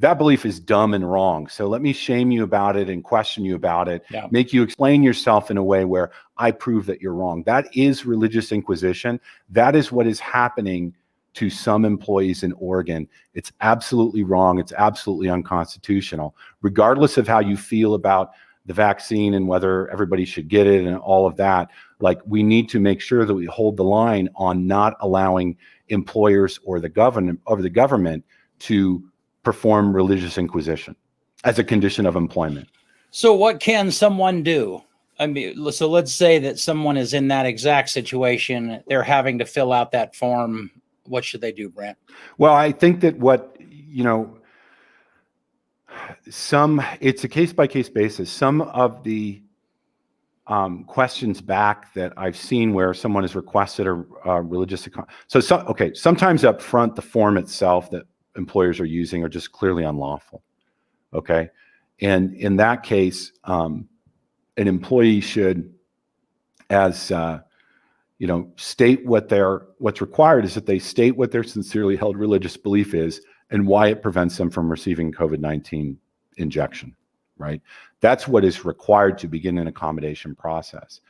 That belief is dumb and wrong. So let me shame you about it and question you about it, make you explain yourself in a way where I prove that you're wrong. That is religious inquisition. That is what is happening to some employees in Oregon. It's absolutely wrong. It's absolutely unconstitutional. Regardless of how you feel about the vaccine and whether everybody should get it and all of that, like, we need to make sure that we hold the line on not allowing employers or the government to perform religious inquisition as a condition of employment. So what can someone do? I mean, so let's say that someone is in that exact situation. They're having to fill out that form. What should they do, Brent? Well, I think that it's a case-by-case basis. Some of the questions back that I've seen where someone has requested a religious sometimes up front, the form itself that employers are using are just clearly unlawful. Okay. And in that case, an employee should, state what's required is that they state what their sincerely held religious belief is and why it prevents them from receiving COVID-19 injection, right? That's what is required to begin an accommodation process.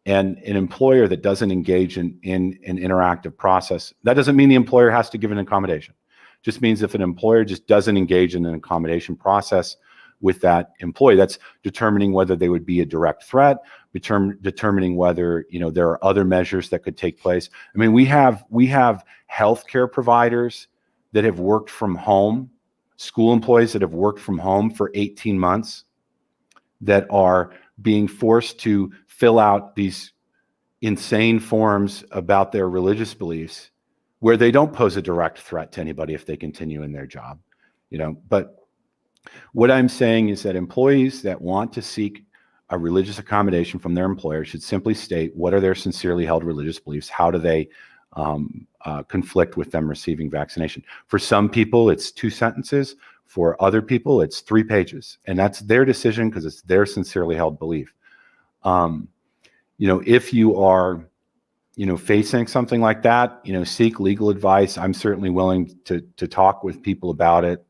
And an employer that doesn't engage in an interactive process, that doesn't mean the employer has to give an accommodation. It just means if an employer just doesn't engage in an accommodation process with that employee, that's determining whether they would be a direct threat, determining whether there are other measures that could take place. I mean, we have healthcare providers that have worked from home, school employees that have worked from home for 18 months that are being forced to fill out these insane forms about their religious beliefs where they don't pose a direct threat to anybody if they continue in their job, but what I'm saying is that employees that want to seek a religious accommodation from their employer should simply state what are their sincerely held religious beliefs, how do they conflict with them receiving vaccination. For some people, it's 2 sentences. For other people, it's 3 pages, and that's their decision because it's their sincerely held belief. If you are, facing something like that, seek legal advice. I'm certainly willing to talk with people about it.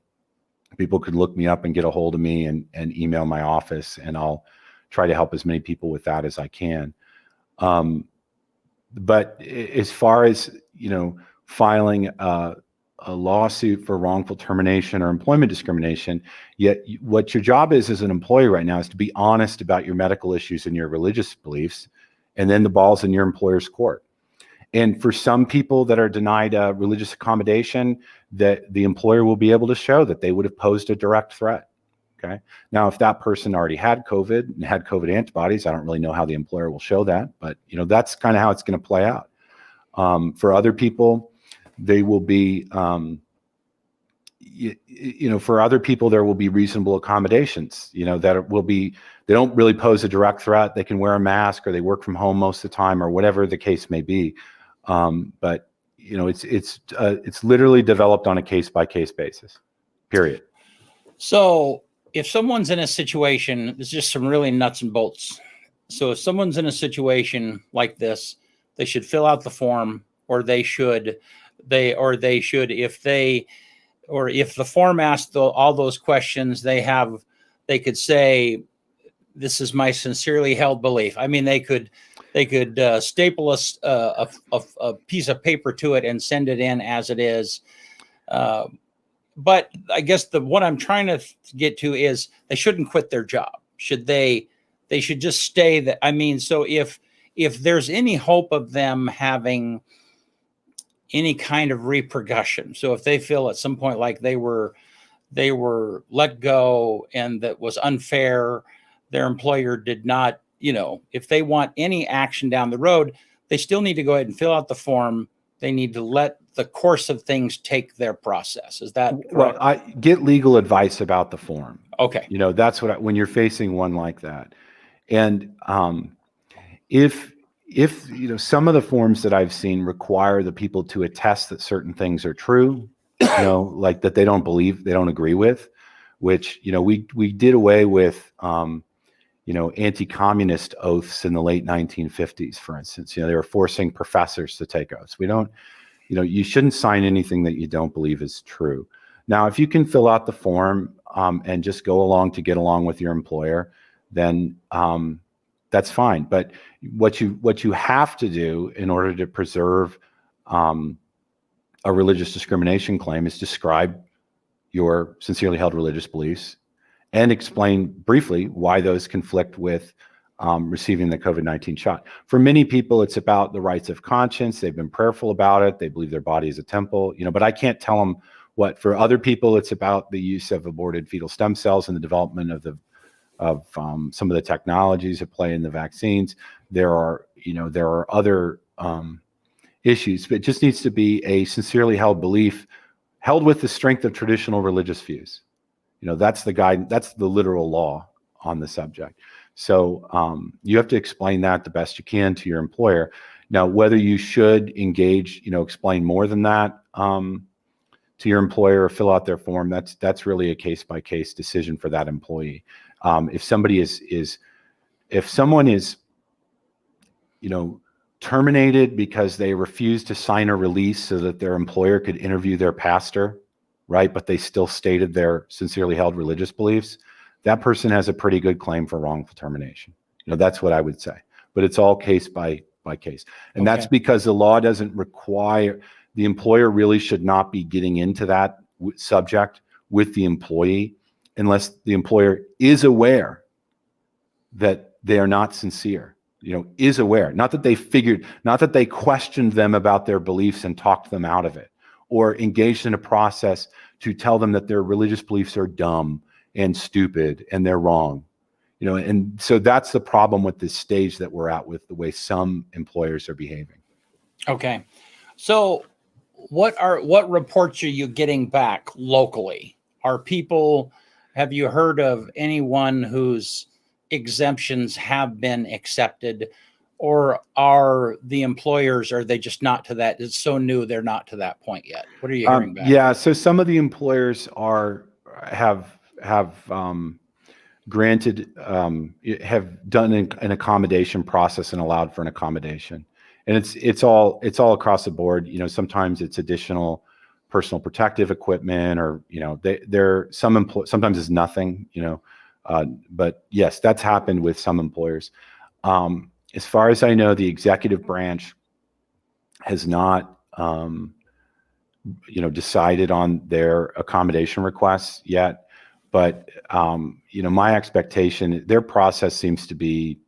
People could look me up and get a hold of me and email my office, and I'll try to help as many people with that as I can. But as far as, filing a lawsuit for wrongful termination or employment discrimination, yet what your job is as an employee right now is to be honest about your medical issues and your religious beliefs, and then the ball's in your employer's court. And for some people that are denied a religious accommodation, that the employer will be able to show that they would have posed a direct threat. Okay. Now, if that person already had COVID and had COVID antibodies, I don't really know how the employer will show that, but that's kind of how it's going to play out. For other people, they will be, for other people, there will be reasonable accommodations, that will be, they don't really pose a direct threat. They can wear a mask or they work from home most of the time or whatever the case may be. But it's literally developed on a case-by-case basis, period. So if someone's in a situation, it's just some really nuts and bolts. So if someone's in a situation like this, they should fill out the form, or if the form asks all those questions, they could say, this is my sincerely held belief. I mean, they could staple a piece of paper to it and send it in as it is. But I guess what I'm trying to get to is they shouldn't quit their job. They should just stay that. I mean, so if there's any hope of them having any kind of repercussion, so if they feel at some point like they were let go and that was unfair, their employer did not, if they want any action down the road, they still need to go ahead and fill out the form. They need to let the course of things take their process. Is that correct? Well, I get legal advice about the form. Okay. That's when you're facing one like that. And if some of the forms that I've seen require the people to attest that certain things are true, like that they don't agree with, which, we did away with, anti-communist oaths in the late 1950s, for instance. They were forcing professors to take oaths. We don't, you shouldn't sign anything that you don't believe is true. Now, if you can fill out the form and just go along to get along with your employer, then that's fine. But what you have to do in order to preserve a religious discrimination claim is describe your sincerely held religious beliefs and explain briefly why those conflict with receiving the COVID-19 shot. For many people, it's about the rights of conscience. They've been prayerful about it. They believe their body is a temple, but I can't tell them what. For other people, it's about the use of aborted fetal stem cells and the development of some of the technologies at play in the vaccines. There are other issues, but it just needs to be a sincerely held belief, held with the strength of traditional religious views. That's the guide. That's the literal law on the subject. So you have to explain that the best you can to your employer. Now, whether you should engage, explain more than that to your employer or fill out their form, that's really a case-by-case decision for that employee. If someone is, terminated because they refused to sign a release so that their employer could interview their pastor, right? But they still stated their sincerely held religious beliefs, that person has a pretty good claim for wrongful termination. That's what I would say. But it's all case by case. And that's because the law doesn't require, the employer really should not be getting into that subject with the employee unless the employer is aware that they are not sincere, is aware. Not that they questioned them about their beliefs and talked them out of it, or engaged in a process to tell them that their religious beliefs are dumb and stupid and they're wrong. And so that's the problem with this stage that we're at with the way some employers are behaving. Okay. So what reports are you getting back locally? Have you heard of anyone whose exemptions have been accepted, or are the employers, are they just not to that? It's so new, they're not to that point yet. What are you hearing back? Yeah. So some of the employers have granted, have done an accommodation process and allowed for an accommodation, and it's all across the board. Sometimes it's additional personal protective equipment, or sometimes it's nothing. But yes, that's happened with some employers. As far as I know, the executive branch has not decided on their accommodation requests yet. But, my expectation, their process seems to be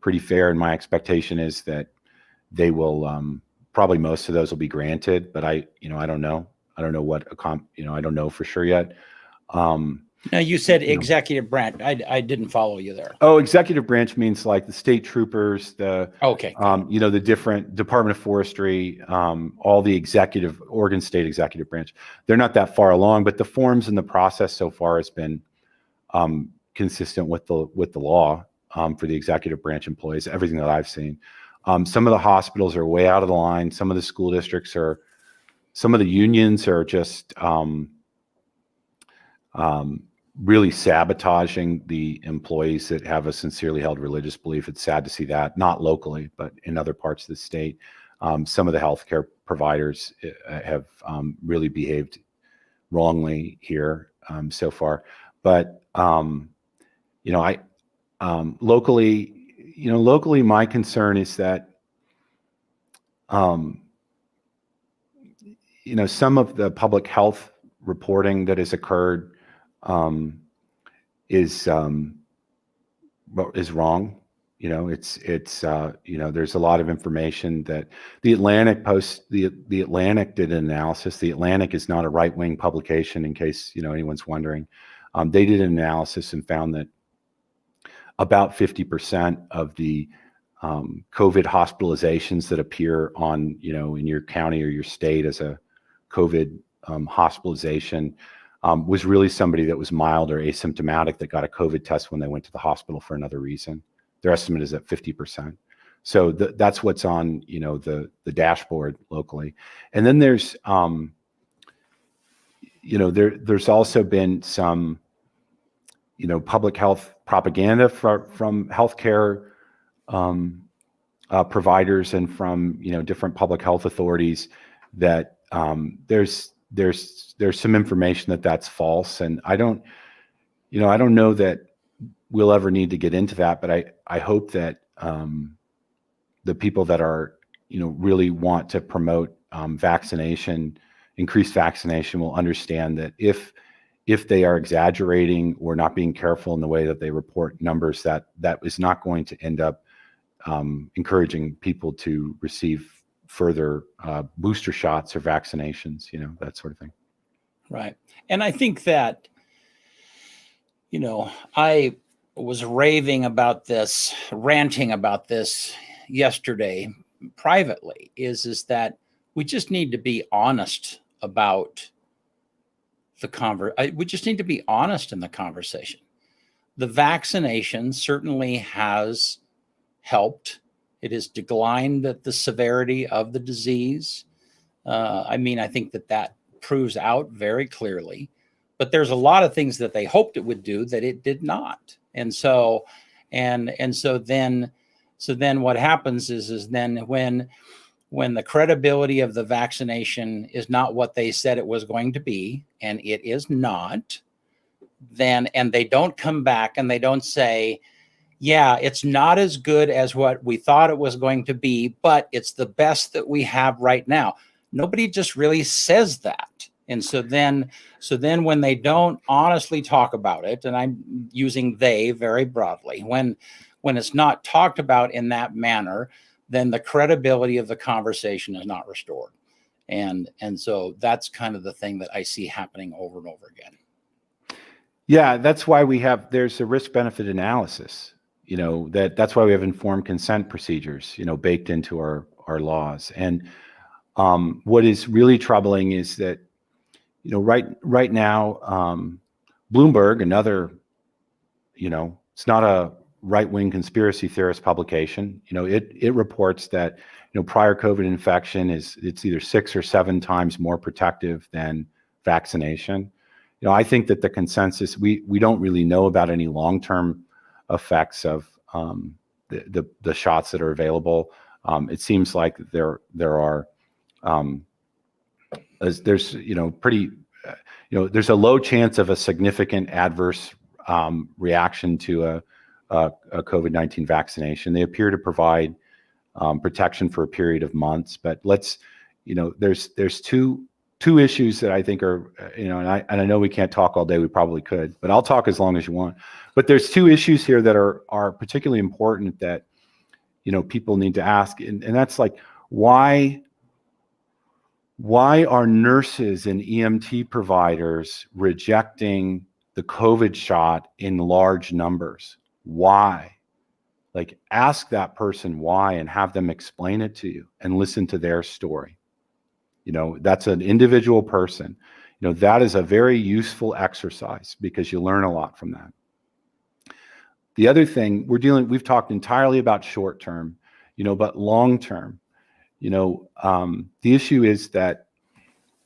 pretty fair. And my expectation is that they will, probably most of those will be granted, but I don't know. I don't know what, I don't know for sure yet. Now you said executive branch. I didn't follow you there. Oh, executive branch means like the state troopers, the different Department of Forestry, all the Oregon State executive branch. They're not that far along, but the forms and the process so far has been consistent with the law for the executive branch employees. Everything that I've seen. Some of the hospitals are way out of the line. Some of the school districts some of the unions are just really sabotaging the employees that have a sincerely held religious belief. It's sad to see that, not locally, but in other parts of the state. Some of the healthcare providers have really behaved wrongly here so far. But locally, my concern is that some of the public health reporting that has occurred is wrong. There's a lot of information that the Atlantic the Atlantic did an analysis. The Atlantic is not a right-wing publication, in case anyone's wondering. They did an analysis and found that about 50% of the COVID hospitalizations that appear on in your county or your state as a COVID hospitalization was really somebody that was mild or asymptomatic that got a COVID test when they went to the hospital for another reason. Their estimate is at 50%. So that's what's on the dashboard locally. And then there's there's also been some public health propaganda from healthcare providers and from different public health authorities that there's some information that's false, and I don't know that we'll ever need to get into that, but I hope that the people that are really want to promote vaccination increased vaccination will understand that if they are exaggerating or not being careful in the way that they report numbers, that is not going to end up encouraging people to receive further booster shots or vaccinations, that sort of thing. Right. And I think that, I was ranting about this yesterday privately, is that we just need to be honest about we just need to be honest in the conversation. The vaccination certainly has helped. It has declined the severity of the disease. I think that proves out very clearly. But there's a lot of things that they hoped it would do that it did not. And so then what happens is then when the credibility of the vaccination is not what they said it was going to be, and it is not, and they don't come back and they don't say, yeah, it's not as good as what we thought it was going to be, but it's the best that we have right now. Nobody just really says that. And so then when they don't honestly talk about it, and I'm using they very broadly, when it's not talked about in that manner, then the credibility of the conversation is not restored. And so that's kind of the thing that I see happening over and over again. Yeah, that's why there's a risk-benefit analysis, that's why we have informed consent procedures, baked into our laws. And what is really troubling is that, right now, Bloomberg, another, it's not a right-wing conspiracy theorist publication. It reports that, prior COVID infection it's either 6 or 7 times more protective than vaccination. I think that the consensus, we don't really know about any long-term effects of the shots that are available. It seems like there are there's there's a low chance of a significant adverse reaction to a COVID-19 vaccination. They appear to provide protection for a period of months, but there's two issues that I think are, and I know we can't talk all day, we probably could, but I'll talk as long as you want. But there's 2 issues here that are particularly important that, people need to ask. And that's like, why are nurses and EMT providers rejecting the COVID shot in large numbers? Why? Like, ask that person why and have them explain it to you and listen to their story. That's an individual person. That is a very useful exercise because you learn a lot from that. The other thing we've talked entirely about short term, but long term, the issue is that,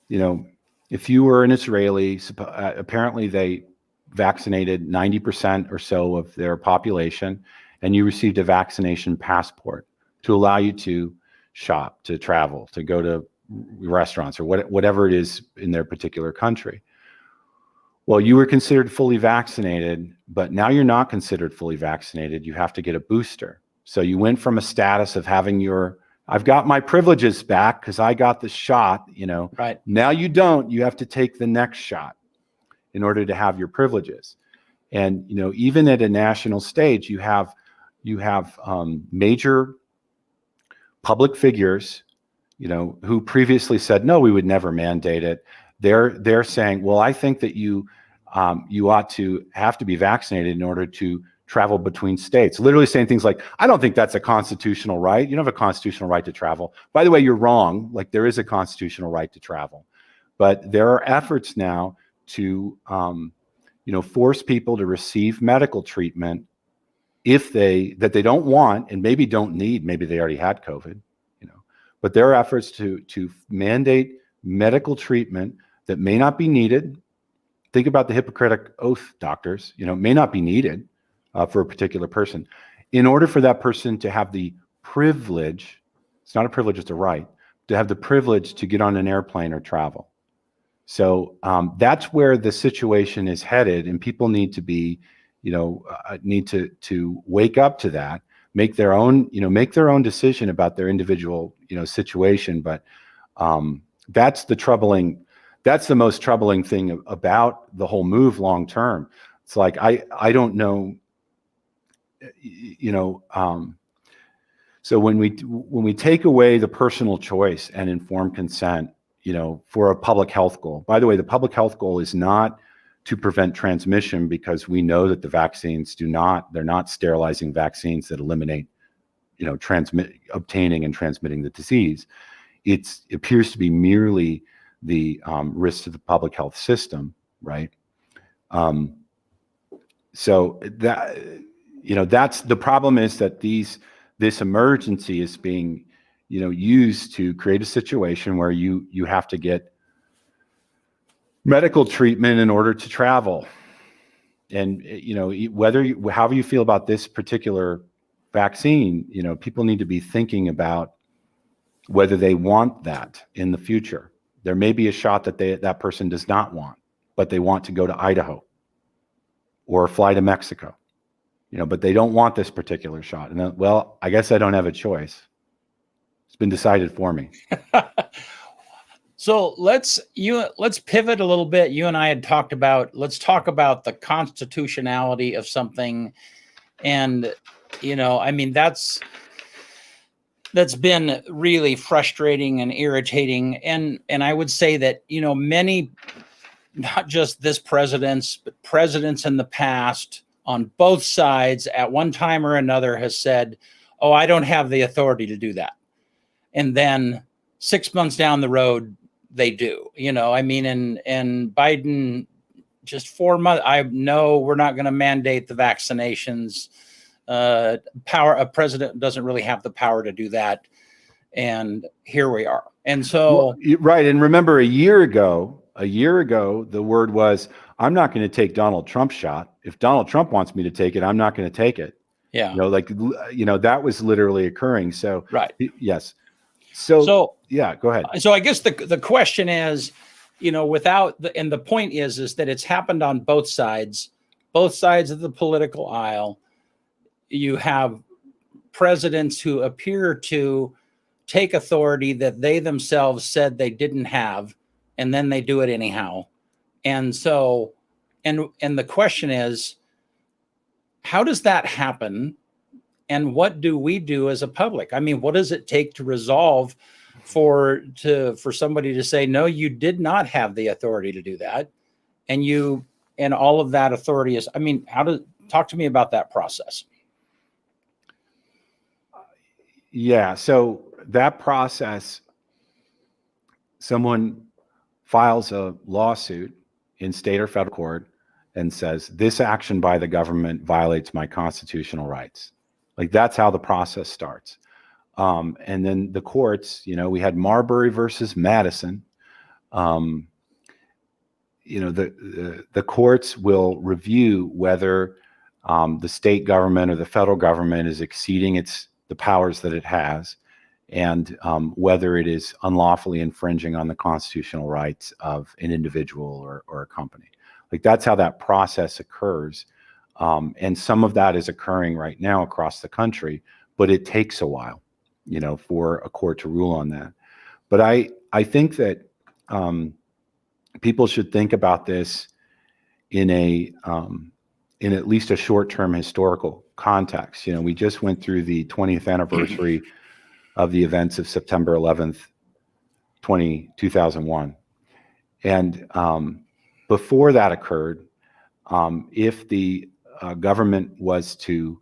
if you were an Israeli, apparently they vaccinated 90% or so of their population, and you received a vaccination passport to allow you to shop, to travel, to go to restaurants or whatever it is in their particular country. Well, you were considered fully vaccinated, but now you're not considered fully vaccinated. You have to get a booster. So you went from a status of having I've got my privileges back because I got the shot, Right. Now you don't. You have to take the next shot in order to have your privileges. And, even at a national stage, you have major public figures, who previously said, no, we would never mandate it. They're saying, well, I think that you ought to have to be vaccinated in order to travel between states. Literally saying things like, I don't think that's a constitutional right. You don't have a constitutional right to travel. By the way, you're wrong. Like, there is a constitutional right to travel. But there are efforts now to, force people to receive medical treatment that they don't want and maybe don't need. Maybe they already had COVID. But there are efforts to mandate medical treatment that may not be needed. Think about the Hippocratic Oath doctors, may not be needed for a particular person. In order for that person to have the privilege, it's not a privilege, it's a right, to have the privilege to get on an airplane or travel. So that's where the situation is headed, and people need to be, need to wake up to that. Make their own decision about their individual, situation. But that's the most troubling thing about the whole move long term. It's like, I don't know, so when we take away the personal choice and informed consent, for a public health goal. By the way, the public health goal is not to prevent transmission, because we know that the vaccines they're not sterilizing vaccines that eliminate, obtaining and transmitting the disease. It appears to be merely the risk to the public health system, right? So that, that's the problem, is that this emergency is being, used to create a situation where you have to get medical treatment in order to travel. And, however you feel about this particular vaccine, people need to be thinking about whether they want that in the future. There may be a shot that that person does not want, but they want to go to Idaho or fly to Mexico, but they don't want this particular shot. And then, well, I guess I don't have a choice. It's been decided for me. So let's pivot a little bit. You and I had talked about, let's talk about the constitutionality of something. And, that's been really frustrating and irritating. And I would say that, many, not just this president's, but presidents in the past on both sides at one time or another has said, oh, I don't have the authority to do that. And then 6 months down the road, they do, and Biden, just 4 months, I know we're not going to mandate the vaccinations. A president doesn't really have the power to do that. And here we are. And so, right. And remember, a year ago, the word was, I'm not going to take Donald Trump's shot. If Donald Trump wants me to take it, I'm not going to take it. Yeah. That was literally occurring. So, right. Yes. So yeah, go ahead. So I guess the question is, and the point is that it's happened on both sides of the political aisle. You have presidents who appear to take authority that they themselves said they didn't have, and then they do it anyhow. And so, and the question is, how does that happen? And what do we do as a public? I mean, what does it take to resolve for somebody to say, no, you did not have the authority to do that, and all of that authority is, talk to me about that process. Yeah, so that process, someone files a lawsuit in state or federal court and says, this action by the government violates my constitutional rights. Like, that's how the process starts. And then the courts, we had Marbury versus Madison. The courts will review whether the state government or the federal government is exceeding the powers that it has, and whether it is unlawfully infringing on the constitutional rights of an individual or a company. Like, that's how that process occurs. And some of that is occurring right now across the country, but it takes a while, for a court to rule on that. But I think that people should think about this in at least a short-term historical context. We just went through the 20th anniversary of the events of September 11th, 2001. And before that occurred, if the government was to,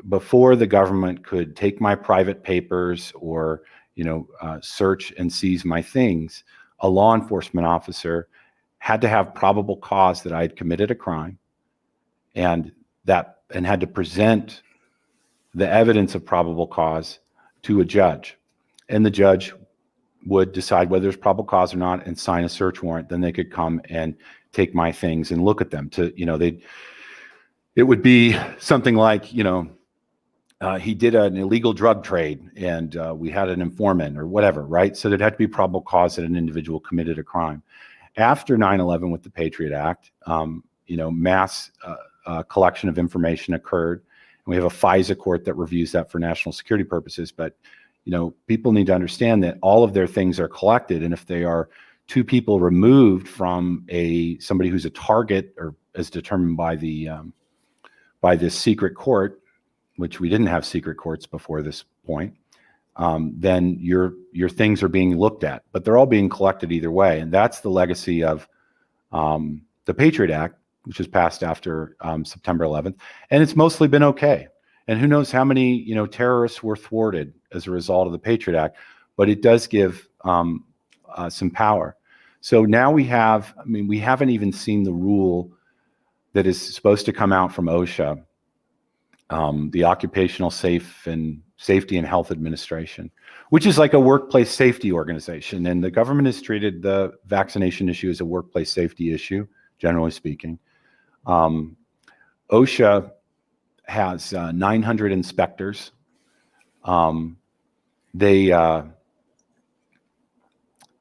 before the government could take my private papers or, search and seize my things, a law enforcement officer had to have probable cause that I had committed a crime, and had to present the evidence of probable cause to a judge. And the judge would decide whether there's probable cause or not and sign a search warrant. Then they could come and take my things and look at them. It would be something like, he did an illegal drug trade and we had an informant or whatever, right? So there'd have to be probable cause that an individual committed a crime. After 9/11 with the Patriot Act, mass collection of information occurred. And we have a FISA court that reviews that for national security purposes. But, people need to understand that all of their things are collected, and if they are two people removed from somebody who's a target, or as determined by this secret court, which we didn't have secret courts before this point, then your things are being looked at, but they're all being collected either way. And that's the legacy of the Patriot Act, which was passed after September 11th. And it's mostly been okay. And who knows how many, terrorists were thwarted as a result of the Patriot Act, but it does give some power. So now we haven't even seen the rule that is supposed to come out from OSHA, the Occupational Safety and Health Administration, which is like a workplace safety organization. And the government has treated the vaccination issue as a workplace safety issue, generally speaking. OSHA has 900 inspectors. They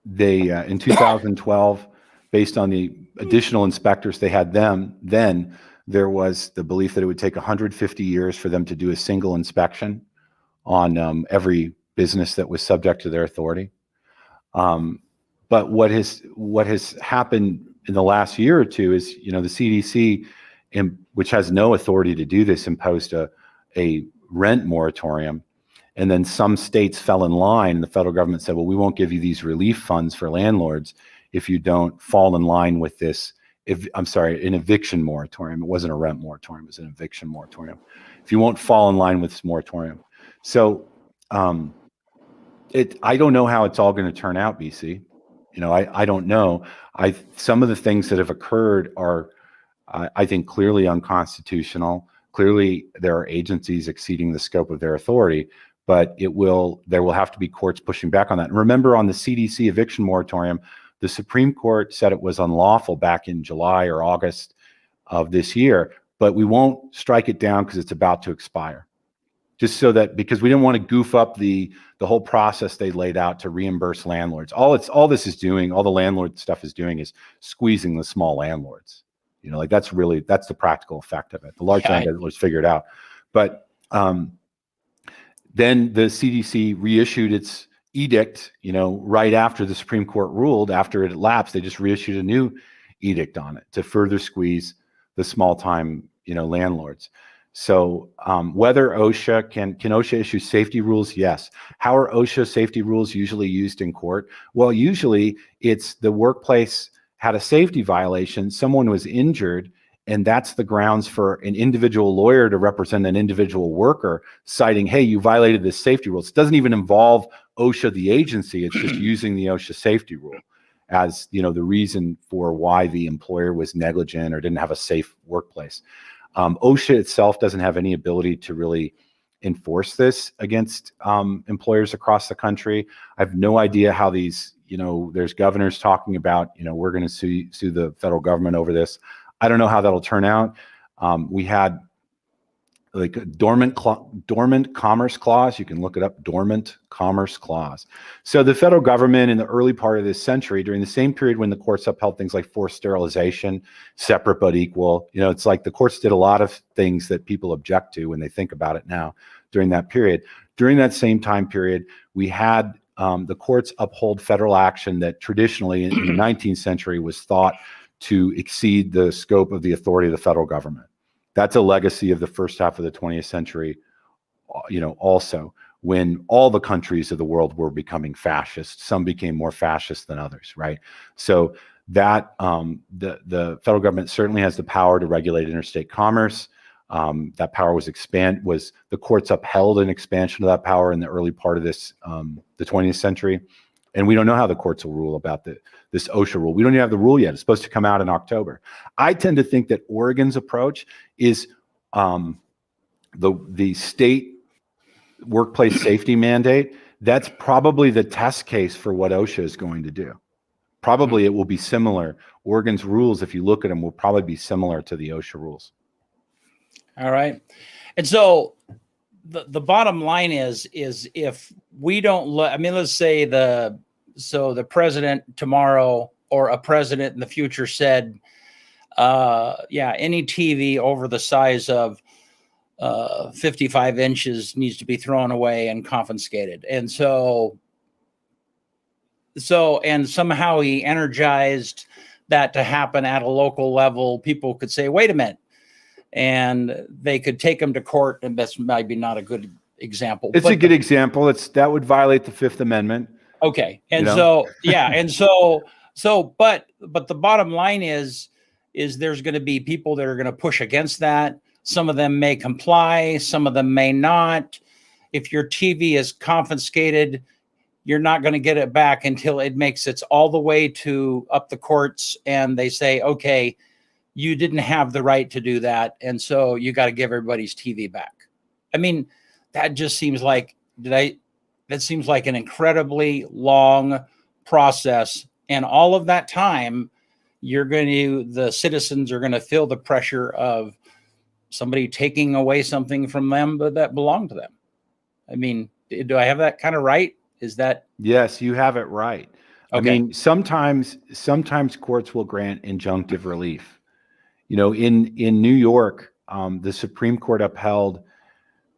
in 2012, based on the additional inspectors they had then there was the belief that it would take 150 years for them to do a single inspection on every business that was subject to their authority. But what has happened in the last year or two is, the CDC, which has no authority to do this, imposed a rent moratorium. And then some states fell in line, and the federal government said, well, we won't give you these relief funds for landlords if you don't fall in line with this. An eviction moratorium. It wasn't a rent moratorium, it was an eviction moratorium. If you won't fall in line with this moratorium. So I don't know how it's all going to turn out, BC. I don't know. Some of the things that have occurred are, I think, clearly unconstitutional. Clearly, there are agencies exceeding the scope of their authority, but there will have to be courts pushing back on that. And remember, on the CDC eviction moratorium, the Supreme Court said it was unlawful back in July or August of this year, but we won't strike it down because it's about to expire. Just so that, because we didn't want to goof up the whole process they laid out to reimburse landlords. All this is doing, all the landlord stuff is doing, is squeezing the small landlords. That's the practical effect of it. The large landlords figured out. But then the CDC reissued its edict, right after the Supreme Court ruled. After it elapsed, they just reissued a new edict on it to further squeeze the small-time, landlords. So whether OSHA can OSHA issue safety rules? Yes. How are OSHA safety rules usually used in court? Well, usually it's the workplace had a safety violation, someone was injured, and that's the grounds for an individual lawyer to represent an individual worker, citing, hey, you violated this safety rules. It doesn't even involve OSHA, the agency. It's just using the OSHA safety rule as, the reason for why the employer was negligent or didn't have a safe workplace. OSHA itself doesn't have any ability to really enforce this against employers across the country. I have no idea how these, there's governors talking about, we're going to sue the federal government over this. I don't know how that'll turn out. We had like a dormant commerce clause. You can look it up, dormant commerce clause. So the federal government in the early part of this century, during the same period when the courts upheld things like forced sterilization, separate but equal, it's like the courts did a lot of things that people object to when they think about it now during that period. During that same time period, we had the courts uphold federal action that traditionally in the 19th century was thought to exceed the scope of the authority of the federal government. That's a legacy of the first half of the 20th century, also, when all the countries of the world were becoming fascist. Some became more fascist than others, right? So that the federal government certainly has the power to regulate interstate commerce. That power was the courts upheld an expansion of that power in the early part of this, the 20th century. And we don't know how the courts will rule about this OSHA rule. We don't even have the rule yet. It's supposed to come out in October. I tend to think that Oregon's approach is the state workplace safety mandate. That's probably the test case for what OSHA is going to do. Probably it will be similar. Oregon's rules, if you look at them, will probably be similar to the OSHA rules. All right. And so the bottom line is if we don't let's say the president tomorrow or a president in the future said, any TV over the size of 55 inches needs to be thrown away and confiscated. And so and somehow he energized that to happen at a local level. People could say, wait a minute, and they could take him to court. And that's maybe not a good example. It's a good example. That would violate the Fifth Amendment. Okay. And so, yeah. And so, but the bottom line is there's going to be people that are going to push against that. Some of them may comply. Some of them may not. If your TV is confiscated, you're not going to get it back until it makes it all the way to up the courts. And they say, okay, you didn't have the right to do that. And so you got to give everybody's TV back. I mean, that just seems like, that seems like an incredibly long process. And all of that time, the citizens are going to feel the pressure of somebody taking away something from them that belonged to them. I mean, do I have that kind of right? Is that? Yes, you have it right. Okay. I mean, sometimes courts will grant injunctive relief. You know, in New York, the Supreme Court upheld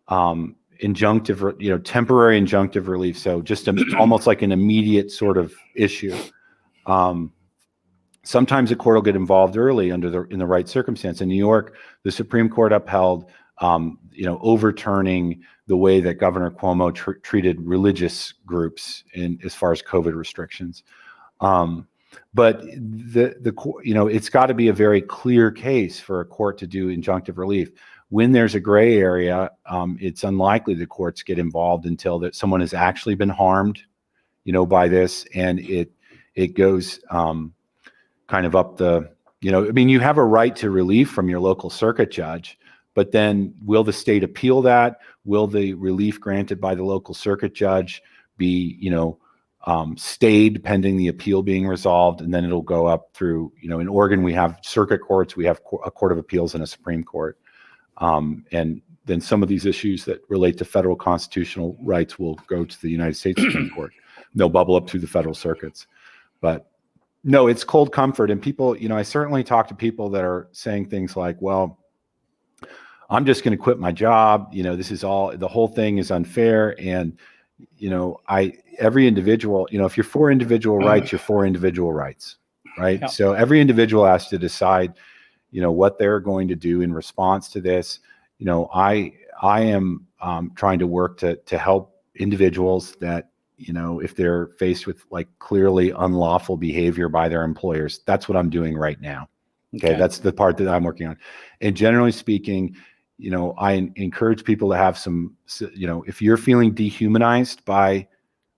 temporary injunctive relief. So just almost like an immediate sort of issue. Sometimes the court will get involved early in the right circumstance. In New York, the Supreme Court upheld, overturning the way that Governor Cuomo treated religious groups as far as COVID restrictions. But it's got to be a very clear case for a court to do injunctive relief. When there's a gray area, it's unlikely the courts get involved until that someone has actually been harmed, by this, and it goes kind of up the, you have a right to relief from your local circuit judge, but then will the state appeal that? Will the relief granted by the local circuit judge be, stayed pending the appeal being resolved? And then it'll go up through, in Oregon, we have circuit courts, we have a court of appeals and a Supreme Court. And then some of these issues that relate to federal constitutional rights will go to the United States Supreme Court. They'll bubble up through the federal circuits. But no, it's cold comfort. And people, I certainly talk to people that are saying things like, well, I'm just going to quit my job. The whole thing is unfair. And, every individual, if you're for individual rights, you're for individual rights, right? Yeah. So every individual has to decide, what they're going to do in response to this. I am trying to work to help individuals that, if they're faced with like clearly unlawful behavior by their employers. That's what I'm doing right now. Okay. That's the part that I'm working on. And generally speaking, I encourage people to have some, if you're feeling dehumanized by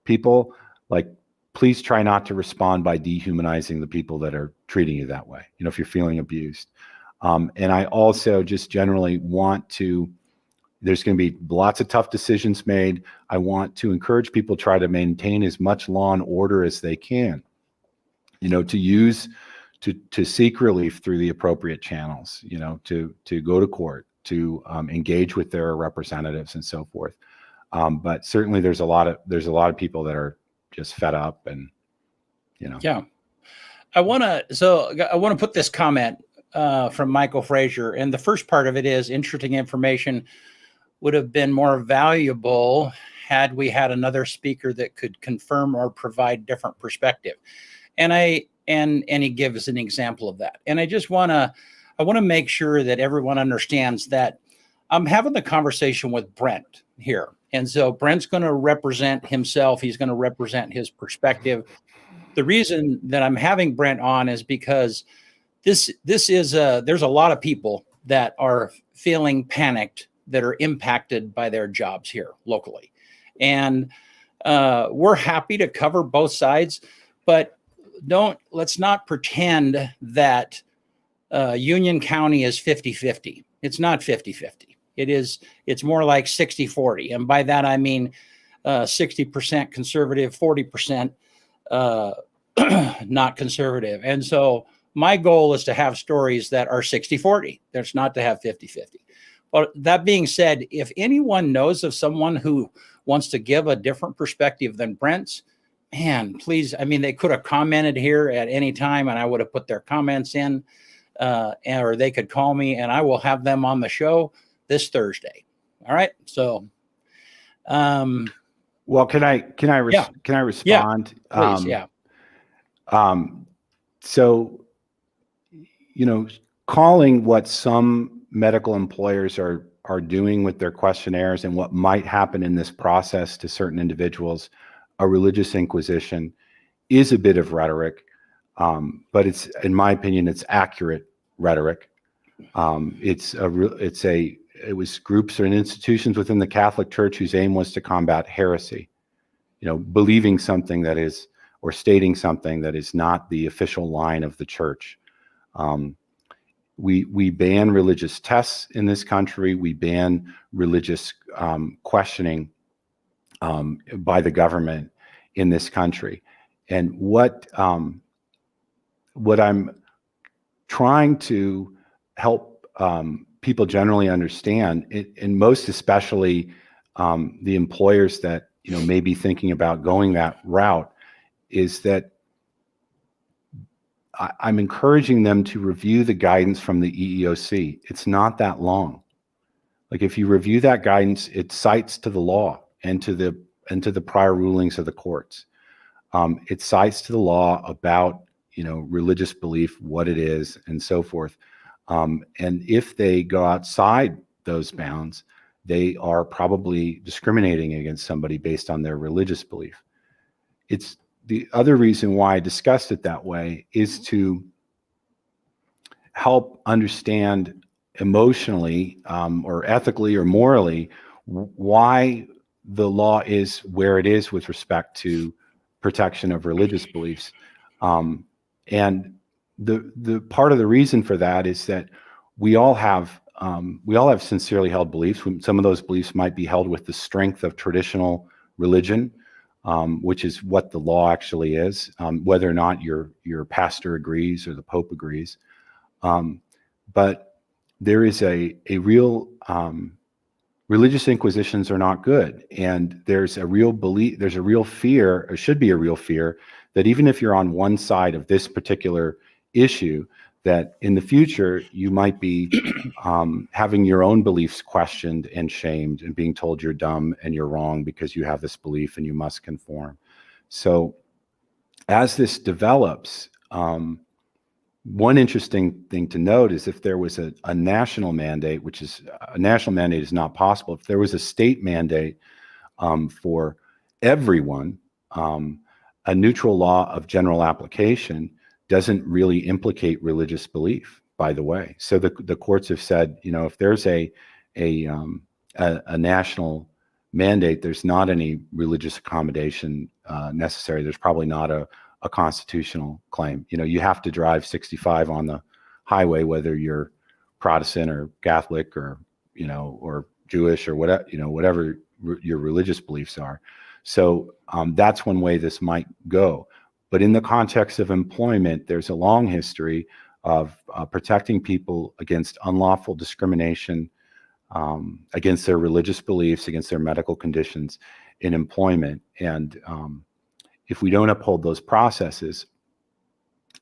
people, like, please try not to respond by dehumanizing the people that are treating you that way, if you're feeling abused. And I also just generally there's going to be lots of tough decisions made. I want to encourage people to try to maintain as much law and order as they can, to seek relief through the appropriate channels, to go to court, to engage with their representatives and so forth. But certainly there's a lot of people that are just fed up and, Yeah. I want to put this comment from Michael Frazier. And the first part of it is interesting information would have been more valuable had we had another speaker that could confirm or provide different perspective. And he gives an example of that. And I want to make sure that everyone understands that I'm having the conversation with Brent here. And so Brent's going to represent himself. He's going to represent his perspective. The reason that I'm having Brent on is because there's a lot of people that are feeling panicked that are impacted by their jobs here locally. And we're happy to cover both sides, but let's not pretend that Union County is 50-50. It's not 50-50. It's more like 60-40. And by that, I mean 60% conservative, 40% not conservative. And so my goal is to have stories that are 60-40. That's not to have 50-50. But that being said, if anyone knows of someone who wants to give a different perspective than Brent's, man, please, they could have commented here at any time and I would have put their comments in, or they could call me and I will have them on the show. this Thursday. All right. So, well, can I respond? Please. Yeah. So, calling what some medical employers are doing with their questionnaires and what might happen in this process to certain individuals a religious inquisition is a bit of rhetoric, but it's, in my opinion, it's accurate rhetoric. It was groups and institutions within the Catholic Church whose aim was to combat heresy, believing something that is, or stating something that is not the official line of the church. We ban religious tests in this country. We ban religious questioning by the government in this country. And what I'm trying to help people generally understand, and most especially the employers that may be thinking about going that route, is that I'm encouraging them to review the guidance from the EEOC. It's not that long. Like, if you review that guidance, it cites to the law and to the prior rulings of the courts. It cites to the law about religious belief, what it is, and so forth. And if they go outside those bounds, they are probably discriminating against somebody based on their religious belief. It's the other reason why I discussed it that way is to help understand emotionally or ethically or morally why the law is where it is with respect to protection of religious beliefs. And the part of the reason for that is that we all have sincerely held beliefs. Some of those beliefs might be held with the strength of traditional religion, which is what the law actually is, whether or not your pastor agrees or the Pope agrees. But there is a real religious inquisitions are not good, and there's a real belief, there's a real fear, or should be a real fear, that even if you're on one side of this particular issue, that in the future you might be having your own beliefs questioned and shamed and being told you're dumb and you're wrong because you have this belief and you must conform. So as this develops, one interesting thing to note is if there was a national mandate, which is a national mandate is not possible. If there was a state mandate for everyone, a neutral law of general application doesn't really implicate religious belief, by the way. So the courts have said, if there's a national mandate, there's not any religious accommodation necessary. There's probably not a constitutional claim. You have to drive 65 on the highway, whether you're Protestant or Catholic or Jewish or whatever your religious beliefs are. So that's one way this might go. But in the context of employment, there's a long history of protecting people against unlawful discrimination, against their religious beliefs, against their medical conditions in employment. And if we don't uphold those processes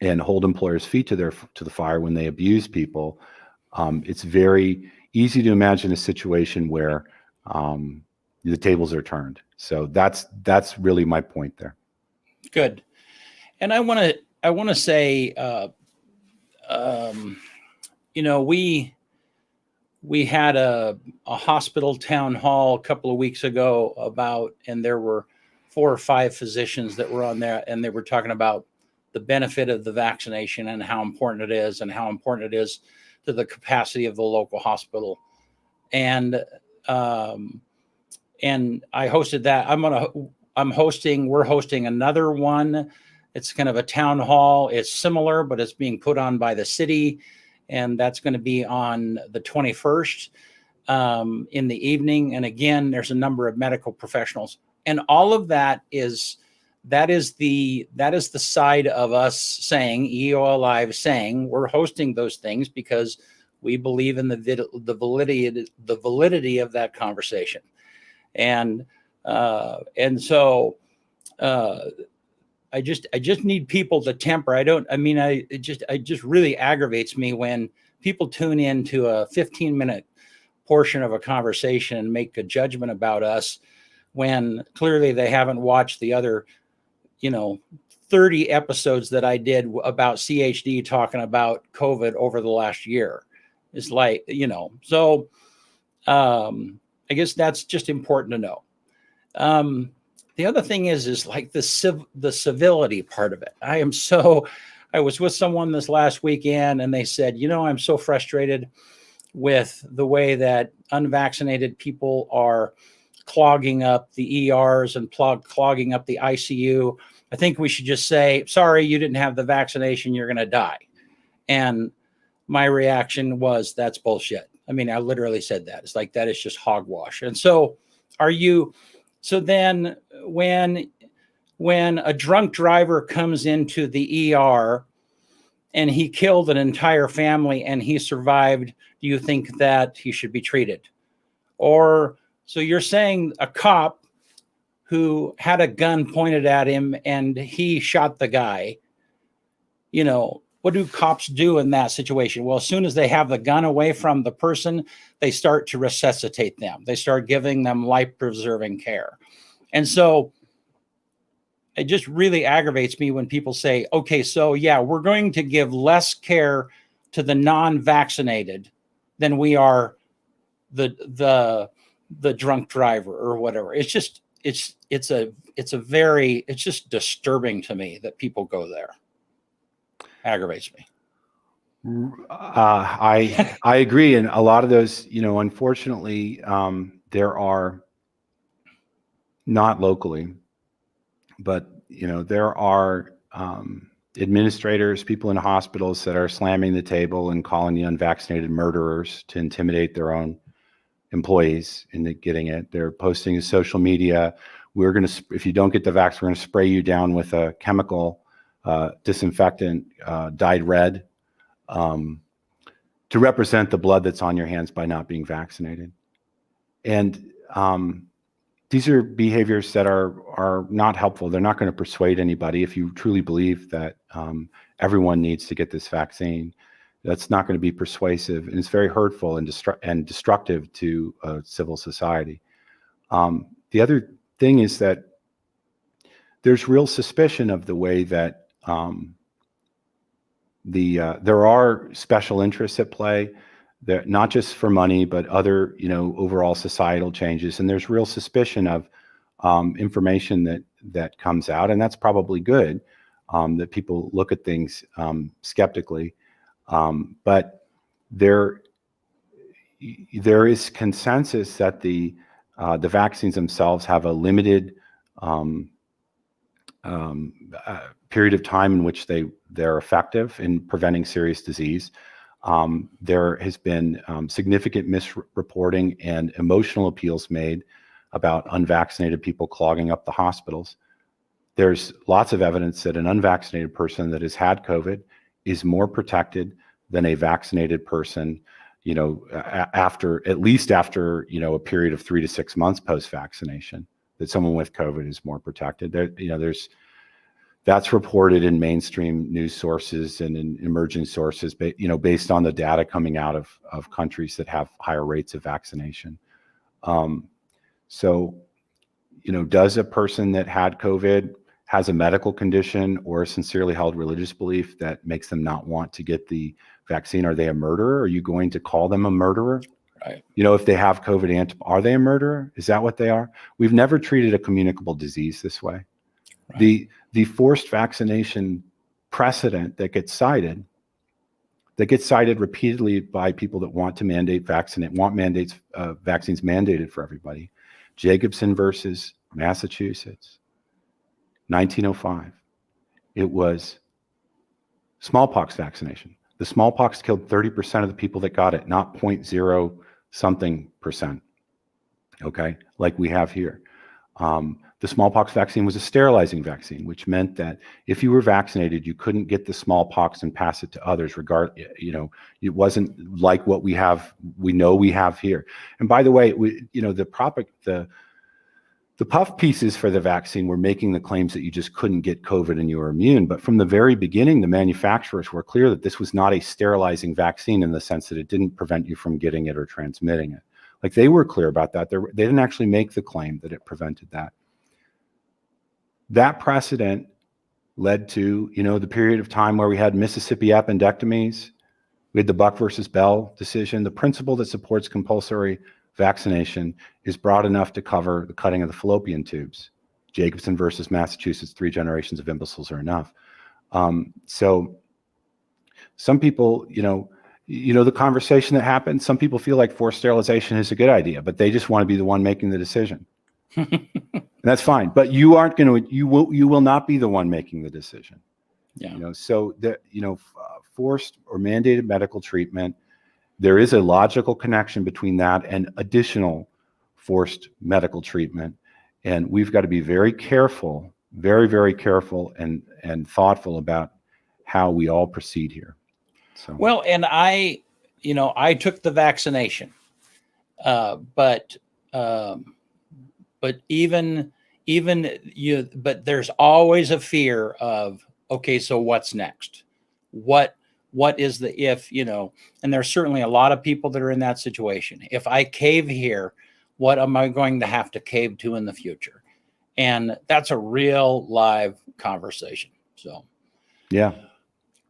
and hold employers' feet to the fire when they abuse people, it's very easy to imagine a situation where the tables are turned. So that's really my point there. Good. And I want to say, we had a hospital town hall a couple of weeks ago and there were 4 or 5 physicians that were on there, and they were talking about the benefit of the vaccination and how important it is to the capacity of the local hospital. And I hosted that. We're hosting another one. It's kind of a town hall. It's similar, but it's being put on by the city. And that's going to be on the 21st in the evening. And again, there's a number of medical professionals. And all of that is the side of us saying, EOAlive saying, we're hosting those things because we believe in the validity of that conversation. And so I just need people to temper. It just really aggravates me when people tune into a 15-minute portion of a conversation and make a judgment about us when clearly they haven't watched the other, 30 episodes that I did about CHD talking about COVID over the last year. It's like, so I guess that's just important to know. The other thing is like the civility part of it. I was with someone this last weekend and they said, I'm so frustrated with the way that unvaccinated people are clogging up the ERs and clogging up the ICU. I think we should just say, sorry, you didn't have the vaccination, you're going to die. And my reaction was, that's bullshit. I mean, I literally said that. It's like, that is just hogwash. And so then when a drunk driver comes into the ER and he killed an entire family and he survived, do you think that he should be treated? Or, so you're saying a cop who had a gun pointed at him and he shot the guy, what do cops do in that situation? Well, as soon as they have the gun away from the person, they start to resuscitate them. They start giving them life-preserving care. And so it just really aggravates me when people say, okay, so yeah, we're going to give less care to the non-vaccinated than we are the drunk driver or whatever. It's just, it's just disturbing to me that people go there. Aggravates me. I agree. And a lot of those, unfortunately, there are not locally, but, there are administrators, people in hospitals that are slamming the table and calling the unvaccinated murderers to intimidate their own employees into getting it. They're posting to social media, if you don't get the vax, we're going to spray you down with a chemical disinfectant dyed red to represent the blood that's on your hands by not being vaccinated. And these are behaviors that are not helpful. They're not going to persuade anybody. If you truly believe that everyone needs to get this vaccine, that's not going to be persuasive, and it's very hurtful and destructive to civil society. The other thing is that there's real suspicion of the way that there are special interests at play, that not just for money, but other, overall societal changes. And there's real suspicion of information that comes out, and that's probably good, that people look at things skeptically. But there is consensus that the vaccines themselves have a limited period of time in which they're effective in preventing serious disease. There has been significant misreporting and emotional appeals made about unvaccinated people clogging up the hospitals. There's lots of evidence that an unvaccinated person that has had COVID is more protected than a vaccinated person, after a period of 3 to 6 months post-vaccination, that someone with COVID is more protected. That's reported in mainstream news sources and in emerging sources, based on the data coming out of countries that have higher rates of vaccination. Does a person that had COVID, has a medical condition or a sincerely held religious belief that makes them not want to get the vaccine, are they a murderer? Are you going to call them a murderer? Right. If they have COVID, are they a murderer? Is that what they are? We've never treated a communicable disease this way. Right. The forced vaccination precedent that gets cited repeatedly by people that want to want vaccines mandated for everybody. Jacobson versus Massachusetts, 1905. It was smallpox vaccination. The smallpox killed 30% of the people that got it, not 0.0 something percent. Okay, like we have here. The smallpox vaccine was a sterilizing vaccine, which meant that if you were vaccinated, you couldn't get the smallpox and pass it to others. It wasn't like what we have here. And by the way, the puff pieces for the vaccine were making the claims that you just couldn't get COVID and you were immune. But from the very beginning, the manufacturers were clear that this was not a sterilizing vaccine in the sense that it didn't prevent you from getting it or transmitting it. Like they were clear about that. They didn't actually make the claim that it prevented that. That precedent led to, the period of time where we had Mississippi appendectomies. We had the Buck versus Bell decision. The principle that supports compulsory vaccination is broad enough to cover the cutting of the fallopian tubes. Jacobson versus Massachusetts, 3 generations of imbeciles are enough. So some people, the conversation that happened, some people feel like forced sterilization is a good idea, but they just want to be the one making the decision. And that's fine, but you aren't going to, you will not be the one making the decision. Yeah. So that, forced or mandated medical treatment, there is a logical connection between that and additional forced medical treatment. And we've got to be very careful, very, very careful and thoughtful about how we all proceed here. So. Well, and I took the vaccination, but there's always a fear of, okay, so what's next? What is the, if, and there's certainly a lot of people that are in that situation. If I cave here, what am I going to have to cave to in the future? And that's a real live conversation. So, yeah.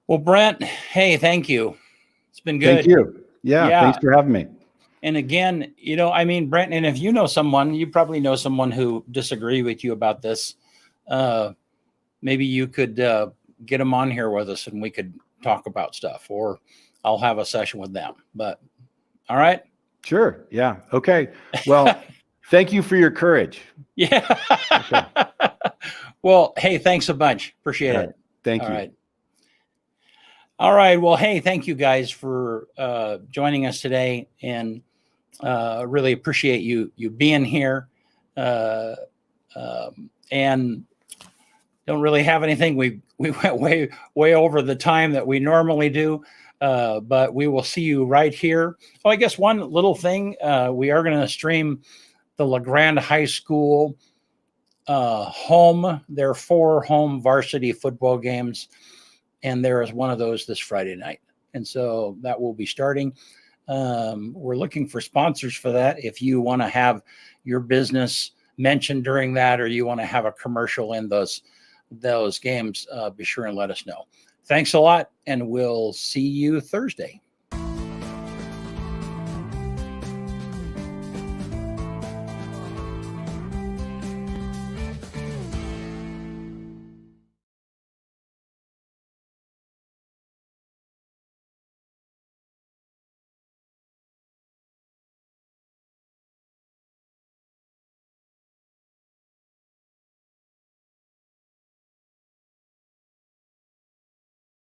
Well, Brent, hey, thank you. It's been good. Thank you. Yeah. Thanks for having me. And again, Brent, and if you know someone, you probably know someone who disagree with you about this. Maybe you could get them on here with us and we could talk about stuff, or I'll have a session with them. But all right. Sure. Yeah. Okay. Well, thank you for your courage. Yeah. Okay. Well, hey, thanks a bunch. Appreciate it. Thank you. All right. All right. Well, hey, thank you guys for joining us today, and really appreciate you being here. And don't really have anything. We went way over the time that we normally do, but we will see you right here. Oh, I guess one little thing, we are going to stream the LeGrand High School home. There are 4 home varsity football games, and there is one of those this Friday night. And so that will be starting. We're looking for sponsors for that. If you want to have your business mentioned during that, or you want to have a commercial in those games, be sure and let us know. Thanks a lot, and we'll see you Thursday.